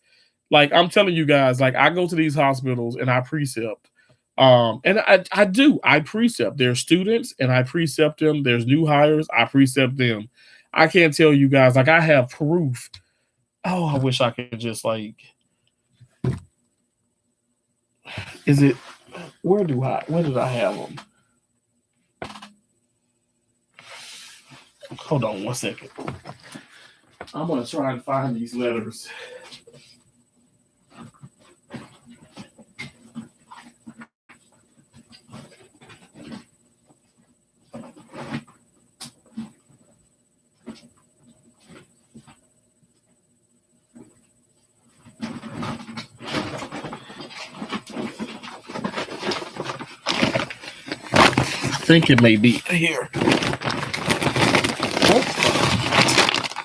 Like I'm telling you guys, like I go to these hospitals and I precept. And I precept. There's students and I precept them. There's new hires, I precept them. I can't tell you guys, like I have proof. Oh, I wish I could just like, is it, where did I have them? Hold on one second. I'm going to try and find these letters. I think it may be here. Oh,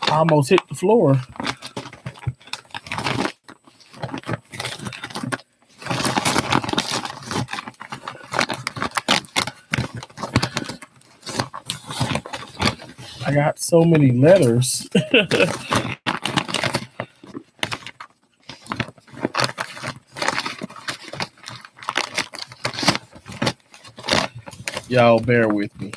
I almost hit the floor. I got so many letters. Y'all bear with me.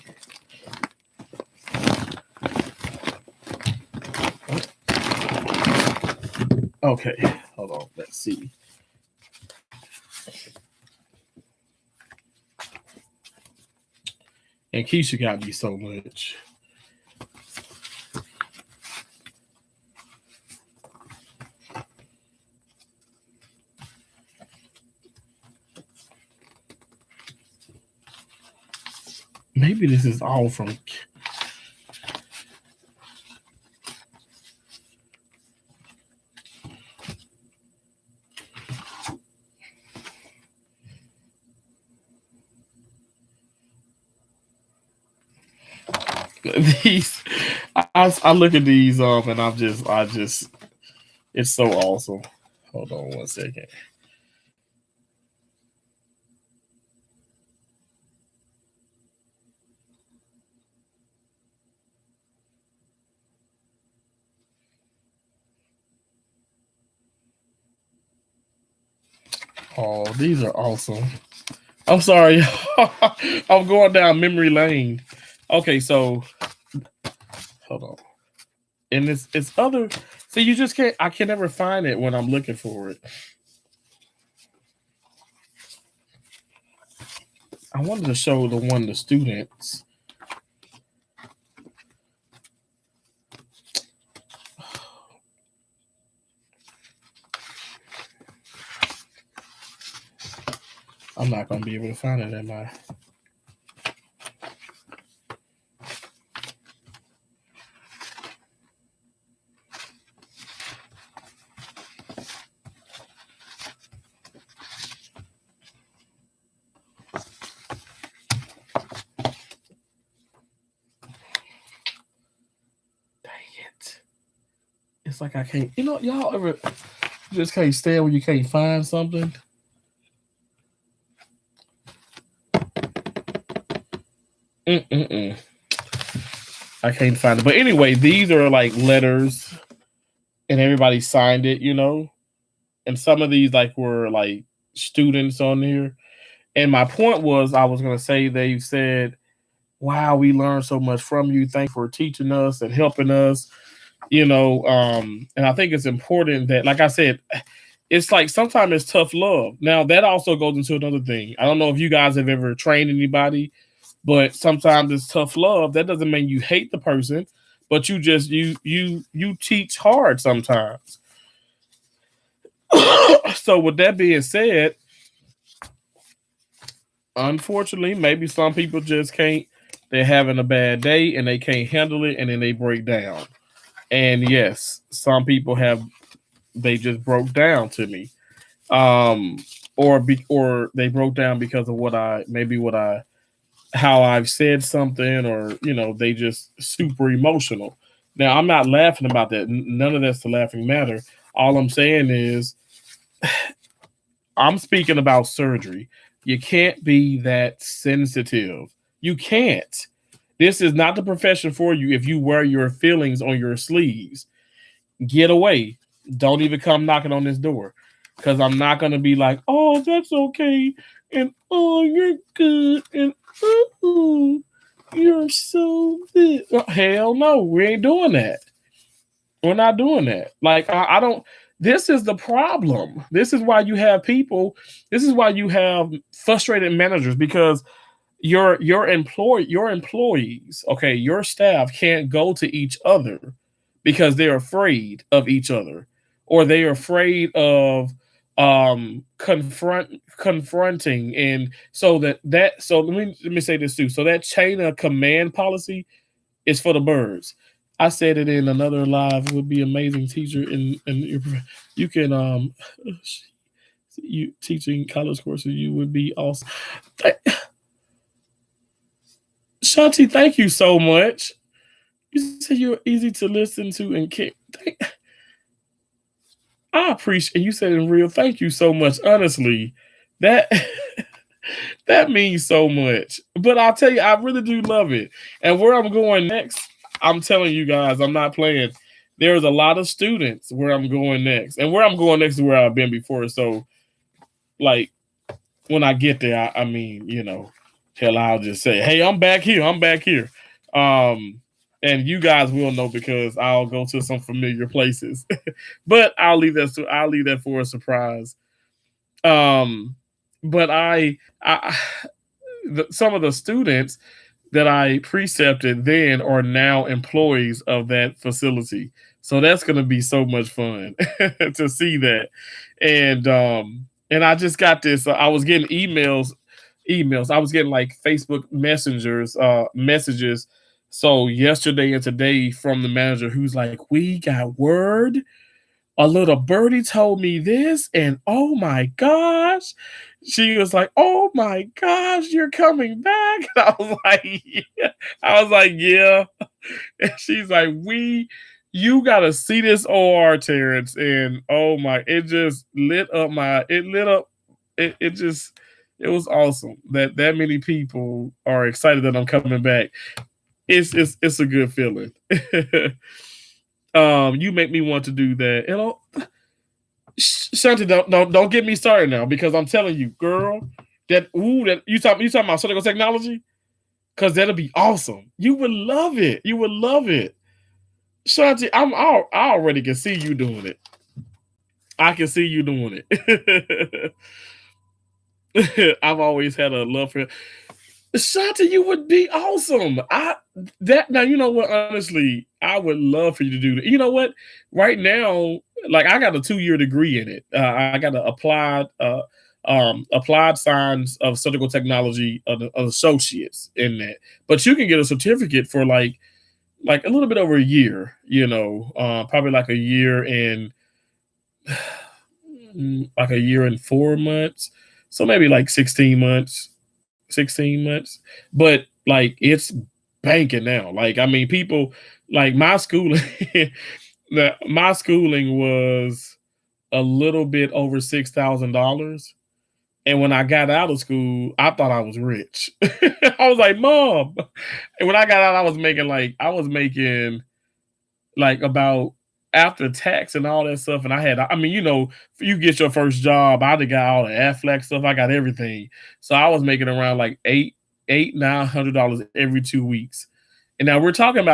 Okay, hold on. Let's see. And Keisha got me so much. Maybe this is all from. These, I look at these and I just, it's so awesome. Hold on one second. Oh, these are awesome. I'm sorry. I'm going down memory lane. Okay, so hold on. And it's other. So you just can't. I can never find it when I'm looking for it. I wanted to show the one the students. I'm not gonna be able to find it, am I? It's like I can't. Y'all ever just can't stand when you can't find something. Mm-mm-mm. I can't find it. But anyway, these are like letters, and everybody signed it. And some of these like were like students on here. And my point was, I was gonna say they said, "Wow, we learned so much from you. Thanks for teaching us and helping us." And I think it's important that, like I said, it's like sometimes it's tough love. Now that also goes into another thing. I don't know if you guys have ever trained anybody, but sometimes it's tough love. That doesn't mean you hate the person, but you teach hard sometimes. So with that being said, unfortunately, maybe some people just can't. They're having a bad day and they can't handle it, and then they break down. And yes, some people have. They just broke down to me, um, or they broke down because of how I've said something, or they just super emotional. Now I'm not laughing about that. None of that's the laughing matter. All I'm saying is I'm speaking about surgery. You can't be that sensitive. You can't. This is not the profession for you if you wear your feelings on your sleeves. Get away. Don't even come knocking on this door. Because I'm not going to be like, oh, that's okay. And oh, you're good. And oh, you're so good. Hell no, we ain't doing that. We're not doing that. Like, I don't. This is the problem. This is why you have people. This is why you have frustrated managers, because your employees, okay, your staff can't go to each other because they're afraid of each other, or they're afraid of confronting. And so let me say this too. So that chain of command policy is for the birds. I said it in another live. Would be amazing teacher, and you can you teaching college courses. You would be awesome. Shanti, thank you so much. You said you're easy to listen to and care. I appreciate, and you said in real. Thank you so much. Honestly, that that means so much. But I'll tell you, I really do love it. And where I'm going next, I'm telling you guys, I'm not playing. There's a lot of students where I'm going next, and where I'm going next is where I've been before. So, like, when I get there, I mean, hell, I'll just say, "Hey, I'm back here. I'm back here." And you guys will know because I'll go to some familiar places. But I'll leave that for a surprise. But some of the students that I precepted then are now employees of that facility. So that's going to be so much fun to see that. And I just got this. I was getting emails. I was getting like Facebook messages. So yesterday and today from the manager, who's like, "We got word. A little birdie told me this, and oh my gosh." She was like, "Oh my gosh, you're coming back." And I was like, "Yeah." I was like, "Yeah." And she's like, you gotta see this OR, Terrence. And oh my, it just lit up it was awesome that many people are excited that I'm coming back. It's a good feeling. You make me want to do that. Shanti, don't get me started now, because I'm telling you, girl, that you talking about surgical technology, because that'll be awesome. You would love it. You would love it, Shanti. I already can see you doing it. I can see you doing it. I've always had a love for Shanti. You would be awesome. Now you know what? Honestly, I would love for you to do that. You know what? Right now, like, I got a 2-year degree in it. I got an applied science of surgical technology of associates in that. But you can get a certificate for like a little bit over a year. Probably like a year and like a year and 4 months. So maybe like 16 months. 16 months. But like, it's banking now. Like, I mean, people like my schooling Now, my schooling was a little bit over $6,000. And when I got out of school, I thought I was rich. I was like, Mom. And when I got out, I was making like about after tax and all that stuff. And I mean, you get your first job. I done got all the Aflac stuff. I got everything. So I was making around like $900 every 2 weeks. And now we're talking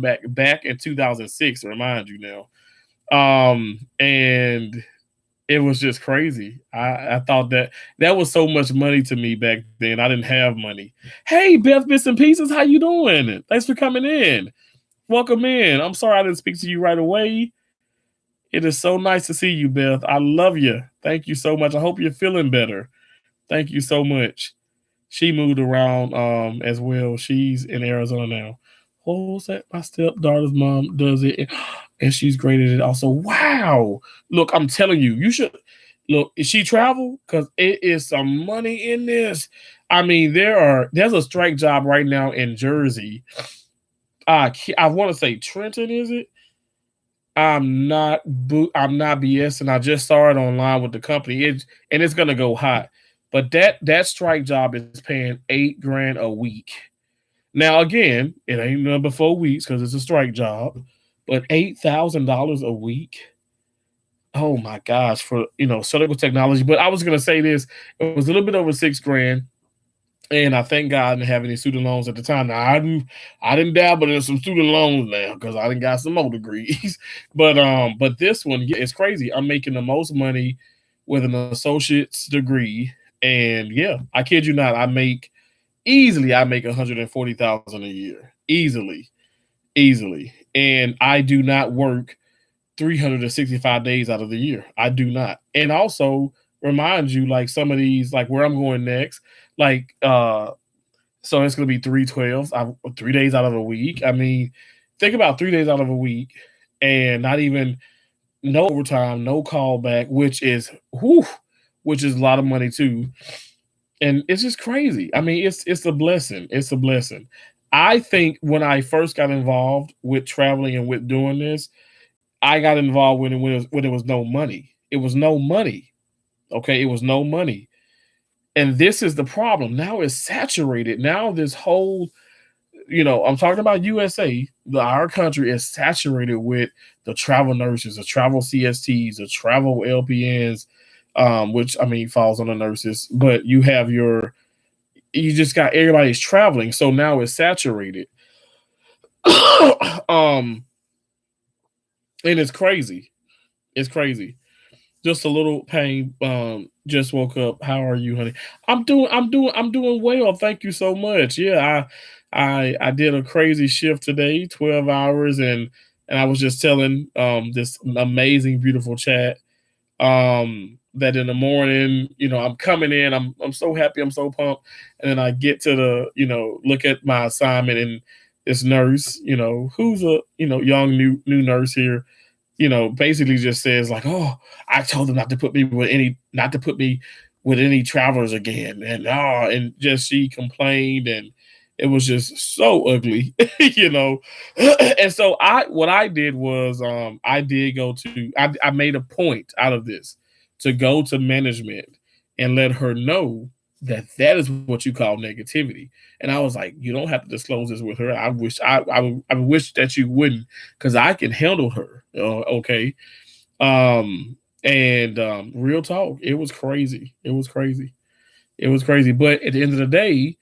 back in 2006, to remind you now. And it was just crazy. I thought that was so much money to me back then. I didn't have money. Hey, Beth Bits and Pieces, how you doing? Thanks for coming in. Welcome in. I'm sorry I didn't speak to you right away. It is so nice to see you, Beth. I love you. Thank you so much. I hope you're feeling better. Thank you so much. She moved around as well. She's in Arizona now. What was that? My stepdaughter's mom does it, and she's great at it also. Wow. Look, I'm telling you, you should look. Is she travel? Because it is some money in this. I mean, there's a strike job right now in Jersey. I want to say Trenton, is it? I'm not BSing. I just saw it online with the company. It's gonna go hot. But that strike job is paying 8 grand a week. Now again, it ain't nothing but 4 weeks because it's a strike job. But $8,000 a week. Oh my gosh, for surgical technology. But I was gonna say this, it was a little bit over 6 grand. And I thank God I didn't have any student loans at the time. Now I didn't dabble in some student loans now because I didn't got some more degrees. But this one, yeah, it's crazy. I'm making the most money with an associate's degree. And yeah, I kid you not, I make 140,000 a year. Easily. Easily. And I do not work 365 days out of the year. I do not. And also remind you, like some of these, like where I'm going next, like so it's gonna be 312s, 3 days out of a week. I mean, think about 3 days out of a week and not even no overtime, no callback, which is a lot of money too. And it's just crazy. I mean, it's a blessing. It's a blessing. I think when I first got involved with traveling and with doing this, I got involved when it was no money. It was no money. Okay, it was no money. And this is the problem. Now it's saturated. Now this whole, I'm talking about USA, our country is saturated with the travel nurses, the travel CSTs, the travel LPNs, which I mean falls on the nurses, but you just got everybody's traveling. So now it's saturated. um, and it's crazy. It's crazy. Just a little pain. Just woke up. How are you, honey? I'm doing well. Thank you so much. Yeah, I did a crazy shift today, 12 hours, and I was just telling this amazing, beautiful chat that in the morning, I'm coming in, I'm so happy, I'm so pumped, and then I get to look at my assignment and this nurse, who's a young new nurse here, basically just says like, "Oh, I told them not to put me with any travelers again," and just she complained, and it was just so ugly, you know. And so what I did was, I did go to, I made a point out of this to go to management and let her know that is what you call negativity. And I was like, you don't have to disclose this with her. I wish that you wouldn't, because I can handle her. Okay. And real talk, it was crazy. It was crazy. It was crazy. But at the end of the day,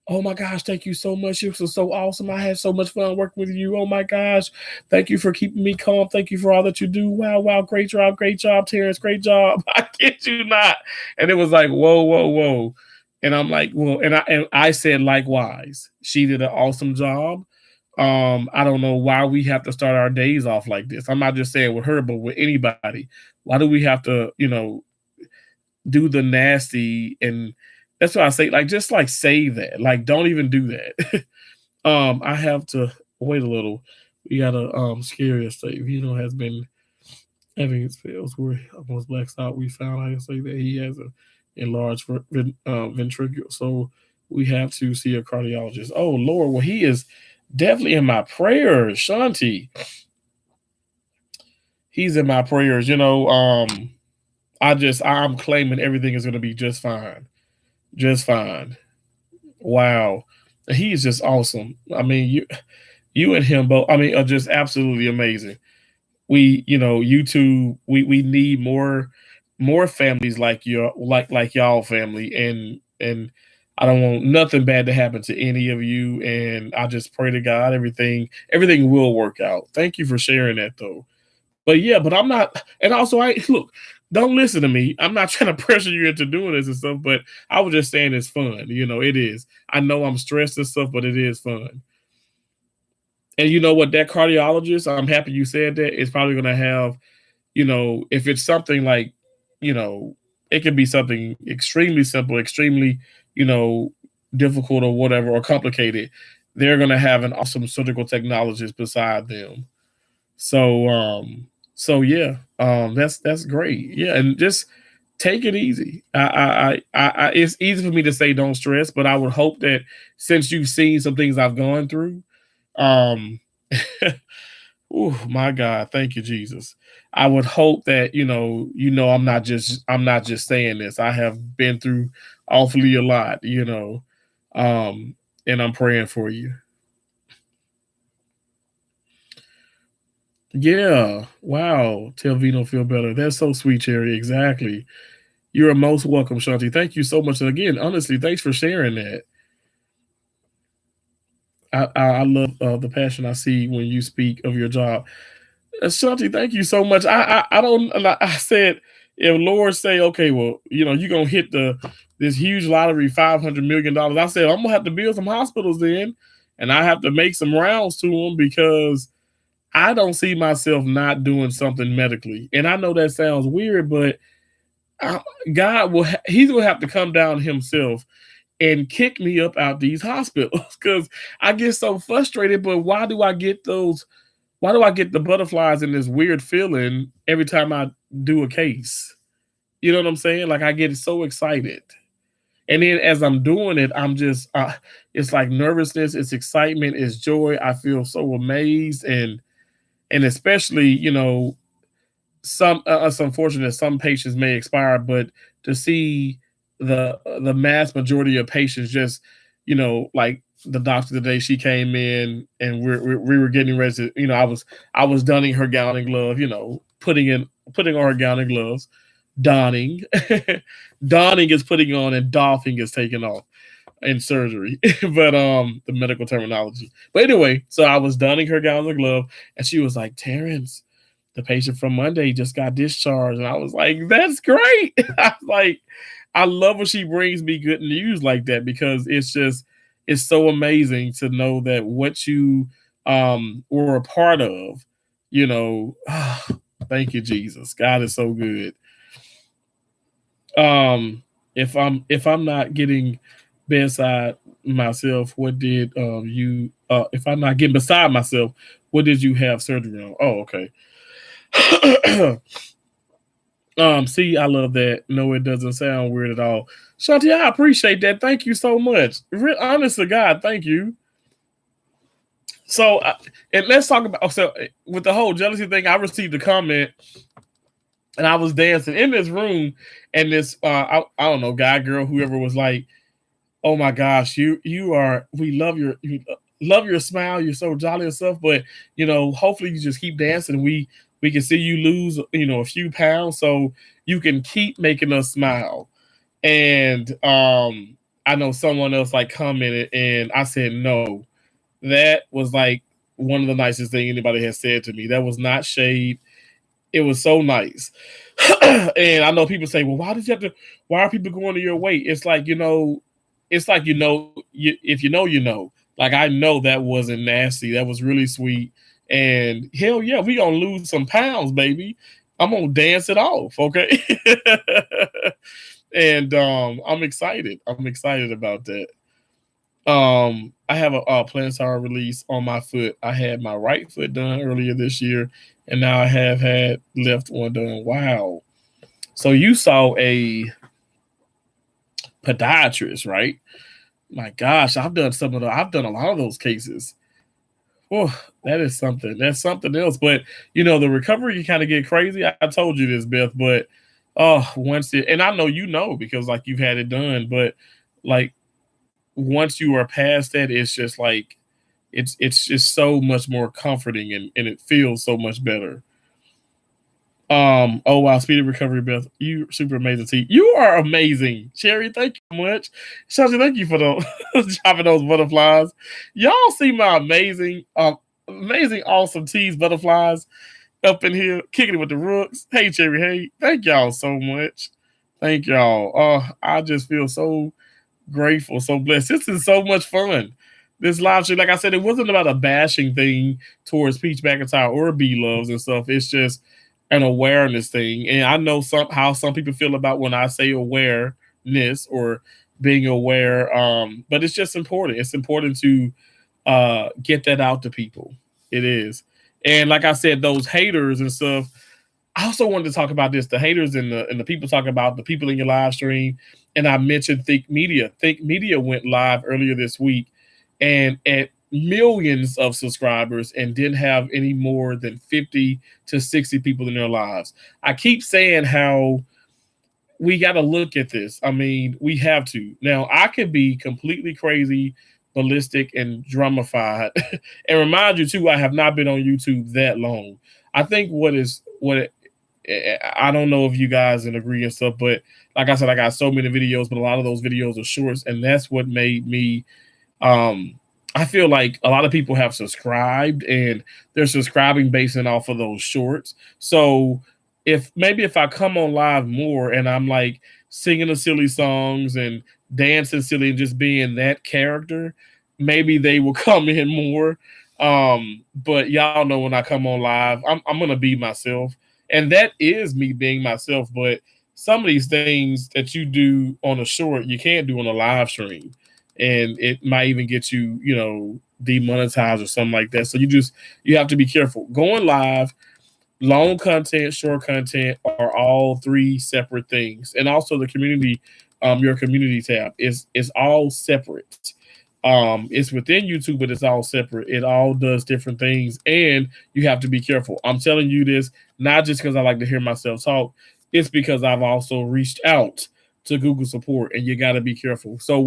oh my gosh, thank you so much. You were so awesome. I had so much fun working with you. Oh my gosh. Thank you for keeping me calm. Thank you for all that you do. Wow, wow. Great job, Terrence. Great job. I kid you not. And it was like, whoa, whoa, whoa. And I'm like, well, and I said likewise. She did an awesome job. I don't know why we have to start our days off like this. I'm not just saying with her, but with anybody. Why do we have to, do the nasty? And that's why I say, like, just like say that. Like, don't even do that. I have to wait a little. We got a scary state. Has been having his spells where almost blacks out. We found, I say that he has a enlarged ventricle. So we have to see a cardiologist. Oh Lord, well, he is definitely in my prayers, Shanti. he's in my prayers. I'm claiming everything is going to be just fine, just fine. Wow, he is just awesome. I mean, you and him both. I mean, are just absolutely amazing. You two, we need more families like your like y'all family, and I don't want nothing bad to happen to any of you. And I just pray to God everything will work out. Thank you for sharing that though. But yeah, but I'm not, and also I look, don't listen to me. I'm not trying to pressure you into doing this and stuff, but I was just saying it's fun. It is. I know I'm stressed and stuff, but it is fun. And you know what? That cardiologist, I'm happy you said that, is probably going to have, if it's something like, you know, it could be something extremely simple, extremely, you know, difficult or whatever, or complicated. They're going to have an awesome surgical technologist beside them. So, yeah, that's great. Yeah, and just take it easy. It's easy for me to say don't stress, but I would hope that since you've seen some things I've gone through, um, oh my God, thank you, Jesus. I would hope that I'm not just saying this. I have been through awfully a lot, um, and I'm praying for you. Yeah. Wow. Tell Vino feel better. That's so sweet, Cherry. Exactly. You're most welcome, Shanti. Thank you so much. And again, honestly, thanks for sharing that. I love the passion I see when you speak of your job. Shanti, thank you so much. I don't. Like I said, if Lord say, okay, well, you're gonna hit this huge lottery, $500 million. I said I'm gonna have to build some hospitals then, and I have to make some rounds to them because I don't see myself not doing something medically. And I know that sounds weird, but uh, God He's gonna have to come down himself and kick me up out these hospitals because I get so frustrated. But why do I get those? Why do I get the butterflies and this weird feeling every time I do a case? You know what I'm saying? Like I get so excited. And then as I'm doing it, I'm just, it's like nervousness, it's excitement, it's joy. I feel so amazed. And especially, it's unfortunate some patients may expire, but to see the mass majority of patients just, like the doctor today, she came in and we were getting ready to, I was donning her gown and glove, putting on her gown and gloves, donning, donning is putting on and doffing is taking off in surgery, but the medical terminology. But anyway, so I was donning her gown and glove, and she was like, Terrence, the patient from Monday just got discharged. And I was like, that's great. I was like, I love when she brings me good news like that because it's so amazing to know that what you were a part of, thank you, Jesus. God is so good. Um, if I'm not getting bedside myself, what did you if I'm not getting beside myself, what did you have surgery on? Oh, okay. See, I love that. No, it doesn't sound weird at all. Shanti, I appreciate that. Thank you so much. Honest to God, thank you. So, and let's talk about with the whole jealousy thing. I received a comment, and I was dancing in this room, and this I don't know, guy, girl, whoever was like, "Oh my gosh, we love your smile. You're so jolly and stuff, but hopefully you just keep dancing. We can see you lose, a few pounds, so you can keep making us smile." And I know someone else like commented, and I said no. That was like one of the nicest thing anybody has said to me. That was not shade. It was so nice. And I know people say, "Well, why did you have to? Why are people going to your weight?" It's like if you know, you know. Like I know that wasn't nasty. That was really sweet. And hell yeah, we gonna lose some pounds, baby. I'm gonna dance it off, okay? And I'm excited. I'm excited about that. I have a plantar release on my foot. I had my right foot done earlier this year, and now I have had left one done. Wow. So you saw a podiatrist, right? My gosh, I've done a lot of those cases. Oh, that is something. That's something else. But the recovery can kind of get crazy. I told you this, Beth, but once it, and I know because like you've had it done, but like once you are past that, it's just like it's just so much more comforting, and it feels so much better. Oh wow, speedy recovery, Beth. You super amazing. T. You are amazing. Cherry, thank you so much. Shasha, thank you for the chopping those butterflies. Y'all see my amazing, awesome teas butterflies up in here, kicking it with the rooks. Hey Cherry, hey, thank y'all so much. Thank y'all. I just feel so grateful, so blessed. This is so much fun. This live stream, like I said, it wasn't about a bashing thing towards Peach McIntyre or B Loves and stuff. It's just an awareness thing. And I know how some people feel about when I say awareness or being aware. But it's just important. It's important to get that out to people. It is. And like I said, those haters and stuff, I also wanted to talk about this: the haters and the people talking about the people in your live stream. And I mentioned Think Media. Think Media went live earlier this week, and at millions of subscribers, and didn't have any more than 50 to 60 people in their lives. I keep saying how we got to look at this. I mean, we have to. Now, I could be completely crazy, ballistic, and drummified. And remind you too, I have not been on YouTube that long. I think I don't know if you guys agree and stuff, but like I said, I got so many videos, but a lot of those videos are shorts, and that's what made me. I feel like a lot of people have subscribed, and they're subscribing basing off of those shorts. So if I come on live more and I'm like singing the silly songs and dancing silly and just being that character, maybe they will come in more. But y'all know when I come on live, I'm gonna be myself. And that is me being myself. But some of these things that you do on a short, you can't do on a live stream. And it might even get you, demonetized or something like that. So you have to be careful. Going live, long content, short content are all three separate things. And also the community, your community tab is all separate. It's within YouTube, but it's all separate. It all does different things, and you have to be careful. I'm telling you this not just because I like to hear myself talk. It's because I've also reached out to Google support, and you got to be careful. So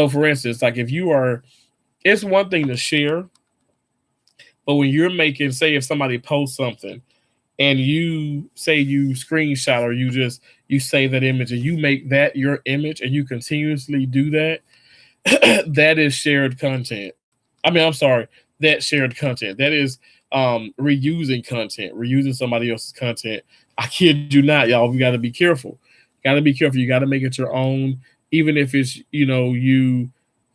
for instance, like it's one thing to share, but when you're making, say, if somebody posts something and you say you screenshot or you save that image and you make that your image and you continuously do that, that is shared content. I mean, I'm sorry, that shared content. That is reusing content, reusing somebody else's content. I kid you not, y'all. We got to be careful. Got to be careful. You got to make it your own, even if it's you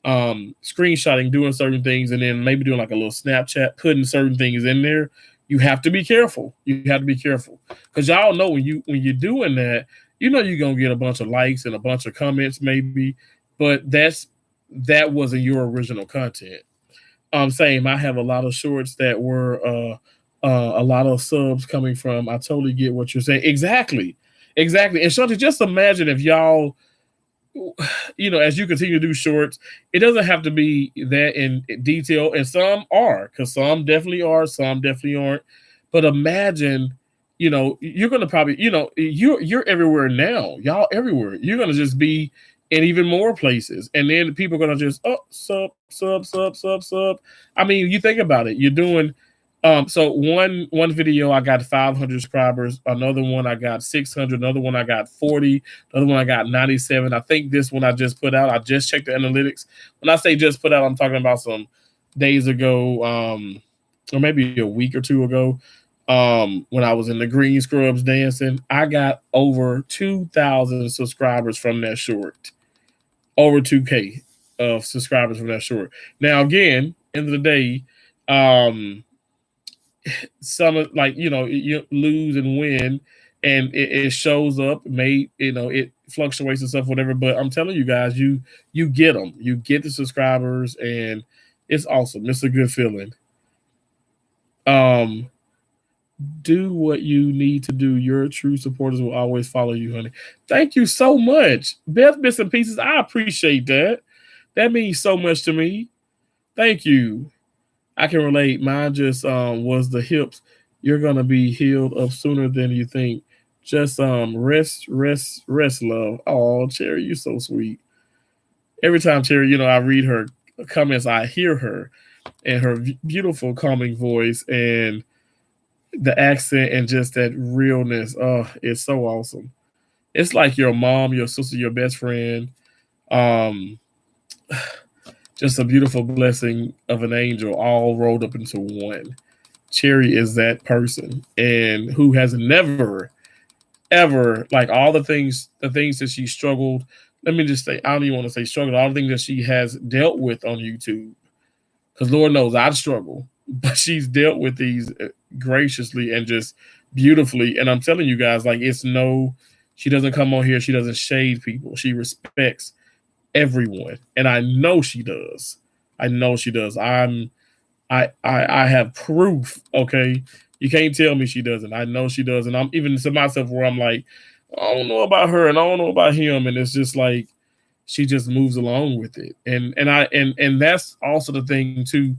screenshotting, doing certain things, and then maybe doing like a little Snapchat, putting certain things in there. You have to be careful. You have to be careful because y'all know when you're doing that, you're gonna get a bunch of likes and a bunch of comments, maybe, but that wasn't your original content. Same. I have a lot of shorts that were a lot of subs coming from. I totally get what you're saying. Exactly. And Shante, just imagine if y'all, as you continue to do shorts, it doesn't have to be that in detail, and some are, because some definitely are, some definitely aren't. But imagine, you're gonna probably, you're everywhere now, y'all everywhere. You're gonna just be in even more places, and then people are gonna just sub. I mean, you think about it. You're doing. So one video I got 500 subscribers, another one I got 600, another one I got 40, another one I got 97. I think this one I just put out. I just checked the analytics. When I say just put out, I'm talking about some days ago, or maybe a week or two ago. When I was in the green scrubs dancing, I got over 2,000 subscribers from that short. Over 2K of subscribers from that short. Now, again, end of the day, some like you lose and win, and it shows up. It fluctuates and stuff, whatever. But I'm telling you guys, you get them. You get the subscribers, and it's awesome. It's a good feeling. Do what you need to do. Your true supporters will always follow you, honey. Thank you so much, Beth Bits and Pieces. I appreciate that. That means so much to me. Thank you. I can relate. Mine just was the hips. You're gonna be healed up sooner than you think. Just rest, rest, rest, love. Oh, Cherry, you so sweet. Every time Cherry, I read her comments, I hear her and her beautiful calming voice and the accent and just that realness. Oh, it's so awesome. It's like your mom, your sister, your best friend. Um, just a beautiful blessing of an angel all rolled up into one. Cherry is that person and who has never ever like all the things that she struggled. Let me just say, I don't even want to say struggled. All the things that she has dealt with on YouTube, because Lord knows I'd struggle, but she's dealt with these graciously and just beautifully. And I'm telling you guys, like it's no, she doesn't come on here. She doesn't shade people. She respects everyone, and I know she does. I know she does. I have proof. Okay, you can't tell me she doesn't. I know she does, and I'm even to myself where I'm like, I don't know about her, and I don't know about him, and it's just like she just moves along with it, and that's also the thing too.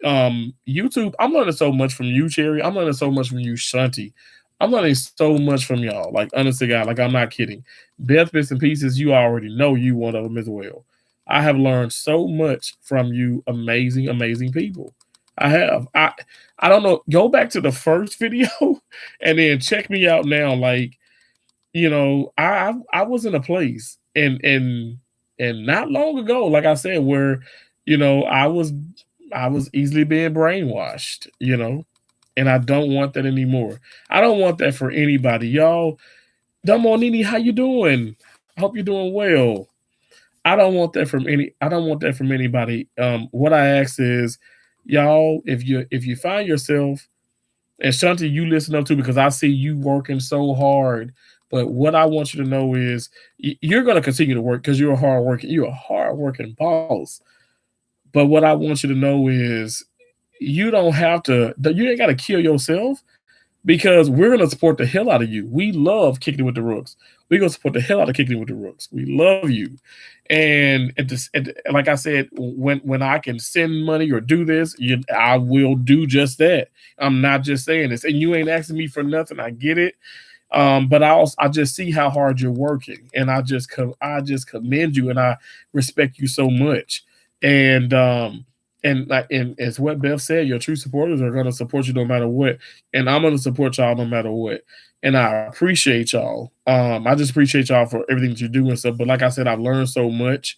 YouTube, I'm learning so much from you, Cherry. I'm learning so much from you, Shanti. I'm learning so much from y'all. Like, honest to God, like I'm not kidding. Beth Bits and Pieces, you already know you one of them as well. I have learned so much from you, amazing, amazing people. I have. I don't know. Go back to the first video and then check me out now. Like, I was in a place and not long ago, like I said, where I was easily being brainwashed, and I don't want that anymore. I don't want that for anybody, y'all. Nini, how you doing? I hope you're doing well. I don't want that from any. I don't want that from anybody. What I ask is, y'all, if you find yourself and Shanti, you listen up too because I see you working so hard. But what I want you to know is you're going to continue to work because you're a hard working boss. But what I want you to know is you don't have to. You ain't got to kill yourself because we're going to support the hell out of you. We love kicking it with the rooks. We're going to support the hell out of kicking it with the rooks. We love you. And like I said, when I can send money or do this, I will do just that. I'm not just saying this, and you ain't asking me for nothing. I get it, but I just see how hard you're working, and I just commend you, and I respect you so much. And like and as what Beth said, your true supporters are gonna support you no matter what, and I'm gonna support y'all no matter what. And I appreciate y'all. I just appreciate y'all for everything that you do and stuff. But like I said, I've learned so much,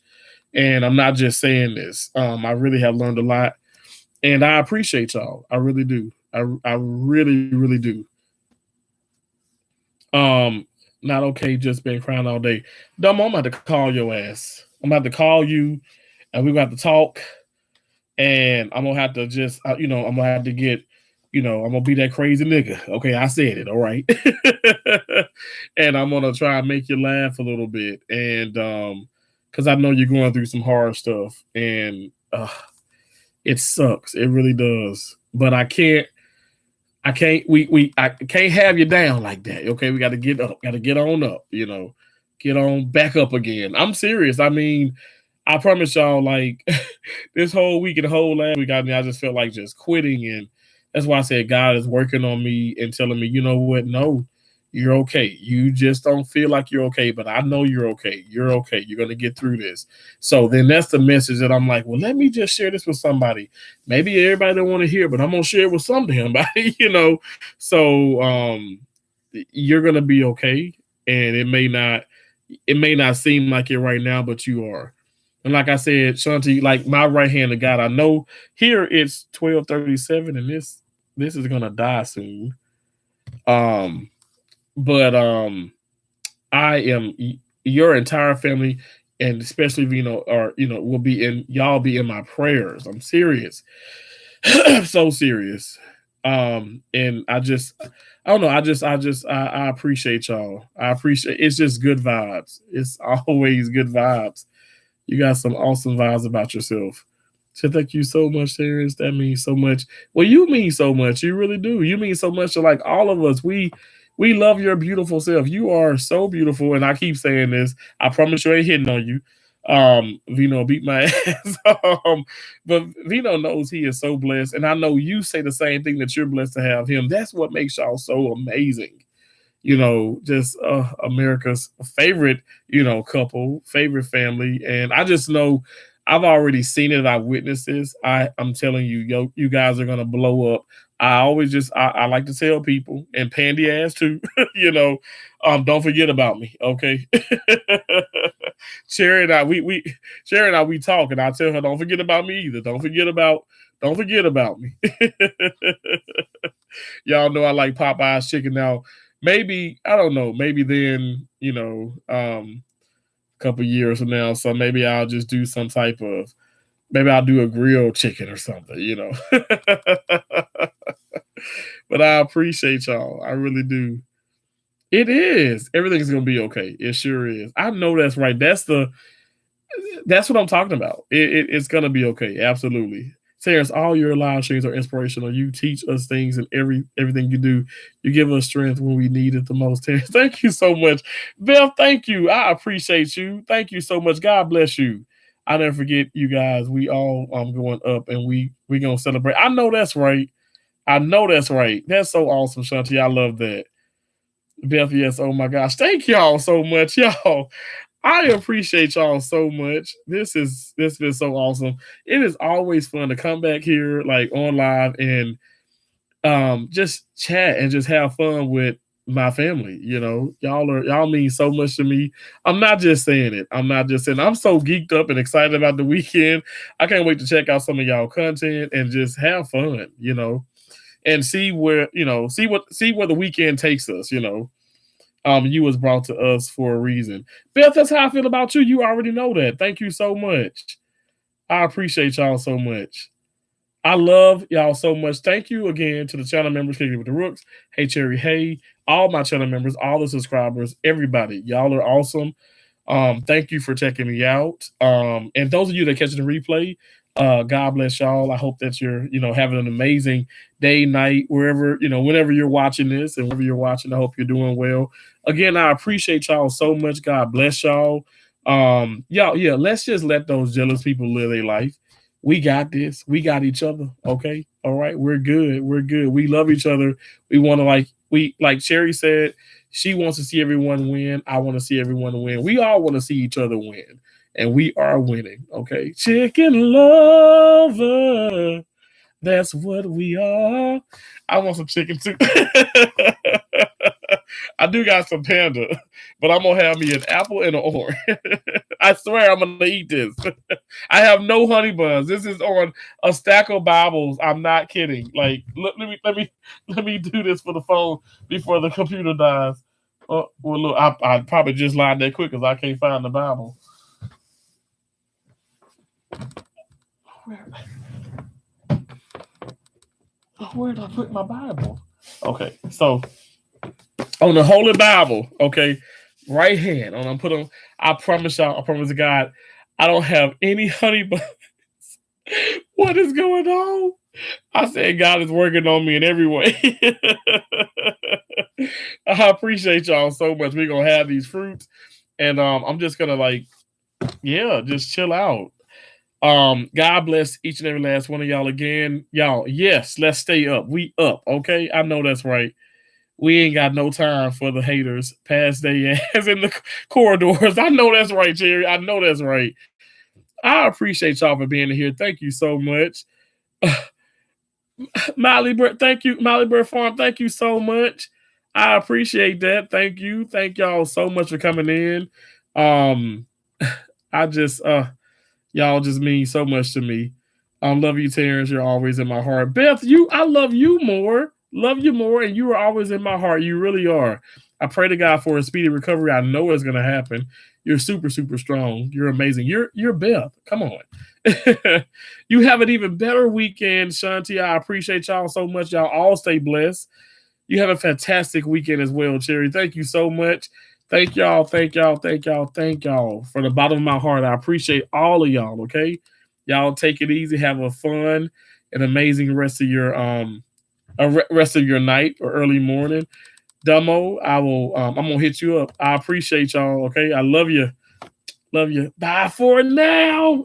and I'm not just saying this. I really have learned a lot, and I appreciate y'all. I really do. I really really do. Not okay. Just been crying all day. Dumb. I'm about to call your ass. I'm about to call you, and we're going to talk. And I'm gonna have to just, I'm gonna have to get, I'm gonna be that crazy nigga. Okay, I said it. All right. And I'm gonna try and make you laugh a little bit, and because I know you're going through some hard stuff, and it sucks. It really does. But I can't have you down like that. Okay, we got to get up, got to get on up. Get on back up again. I'm serious. I mean, I promise y'all, like this whole week and the whole last week, I just felt like just quitting, and that's why I said God is working on me and telling me, you know what? No, you're okay. You just don't feel like you're okay, but I know you're okay. You're okay. You're gonna get through this. So then that's the message that I'm like, well, let me just share this with somebody. Maybe everybody don't want to hear, but I'm gonna share it with somebody, So you're gonna be okay, and it may not seem like it right now, but you are. And like I said, Shanti, like my right hand of God, I know here it's 12:37, and this is gonna die soon. Um, but I am your entire family, and especially will be in y'all be in my prayers. I'm serious, I'm so serious. And I don't know. I appreciate y'all. I appreciate. It's just good vibes. It's always good vibes. You got some awesome vibes about yourself. So thank you so much, Terrence. That means so much. Well, you mean so much. You really do. You mean so much to like all of us. We love your beautiful self. You are so beautiful, and I keep saying this. I promise you, I ain't hitting on you. Vino beat my ass. But Vino knows he is so blessed, and I know you say the same thing, that you're blessed to have him. That's what makes y'all so amazing. Just America's favorite, couple, favorite family. And I just know I've already seen it. I witnessed this. I'm telling you, you guys are gonna blow up. I like to tell people, and Pandy ass too, don't forget about me, okay? Cherry and I, we talk, and I tell her, don't forget about me either. Don't forget about me. Y'all know I like Popeye's chicken now. Maybe, I don't know, maybe then, a couple years from now, so maybe I'll just do some type of, maybe I'll do a grilled chicken or something. But I appreciate y'all. I really do. It is. Everything's gonna be okay. It sure is. I know that's right. That's what I'm talking about. It's gonna be okay. Absolutely. Terrence, all your live streams are inspirational. You teach us things, and everything you do. You give us strength when we need it the most. Terrence, thank you so much. Beth, thank you. I appreciate you. Thank you so much. God bless you. I never forget you guys. We all going up, and we gonna celebrate. I know that's right. I know that's right. That's so awesome, Shanti. I love that. Beth, yes. Oh my gosh. Thank y'all so much, y'all. I appreciate y'all so much. This has been so awesome. It is always fun to come back here, like on live, and just chat and just have fun with my family. Y'all mean so much to me. I'm not just saying it. I'm so geeked up and excited about the weekend. I can't wait to check out some of y'all content and just have fun, and see where, see where the weekend takes us. You was brought to us for a reason. Beth, that's how I feel about you. You already know that. Thank you so much. I appreciate y'all so much. I love y'all so much. Thank you again to the channel members, Kicking with the Rooks, Hey Cherry Hey, all my channel members, all the subscribers, everybody. Y'all are awesome. Thank you for checking me out. And those of you that catch the replay, God bless y'all. I hope that you're, having an amazing day, night, wherever, whenever you're watching this, and wherever you're watching, I hope you're doing well. Again, I appreciate y'all so much. God bless y'all. Yeah, let's just let those jealous people live their life. We got this. We got each other. Okay. All right. We're good. We're good. We love each other. We want to, like Cherry said, she wants to see everyone win. I want to see everyone win. We all want to see each other win. And we are winning. Okay. Chicken lover. That's what we are. I want some chicken too. I do got some panda, but I'm gonna have me an apple and an orange. I swear I'm gonna eat this. I have no honey buns. This is on a stack of Bibles. I'm not kidding. Like, let me do this for the phone before the computer dies. Well, look, I probably just lied that quick because I can't find the Bible. Where did I put my Bible? Okay, so on the Holy Bible, okay, right hand. I'm put on. I promise y'all. I promise to God, I don't have any honey buns. What is going on? I said God is working on me in every way. I appreciate y'all so much. We're gonna have these fruits, and I'm just gonna just chill out. God bless each and every last one of y'all again. Y'all, yes, let's stay up. We up, okay? I know that's right. We ain't got no time for the haters past their ass in the corridors. I know that's right, Jerry. I know that's right. I appreciate y'all for being here. Thank you so much. Molly Bird, thank you. Molly Bird Farm, thank you so much. I appreciate that. Thank you. Thank y'all so much for coming in. I just y'all just mean so much to me. Love you, Terrence. You're always in my heart. Beth, I love you more. Love you more, and you are always in my heart. You really are. I pray to God for a speedy recovery. I know it's gonna happen. You're super, super strong. You're amazing. You're Beth. Come on. You have an even better weekend, Shanti. I appreciate y'all so much. Y'all all stay blessed. You have a fantastic weekend as well, Cherry. Thank you so much. Thank y'all. Thank y'all. Thank y'all. Thank y'all. From the bottom of my heart, I appreciate all of y'all. Okay, y'all take it easy. Have a fun and amazing rest of your night or early morning. Dumbo, I'm gonna hit you up. I appreciate y'all. Okay, I love you. Love you. Bye for now.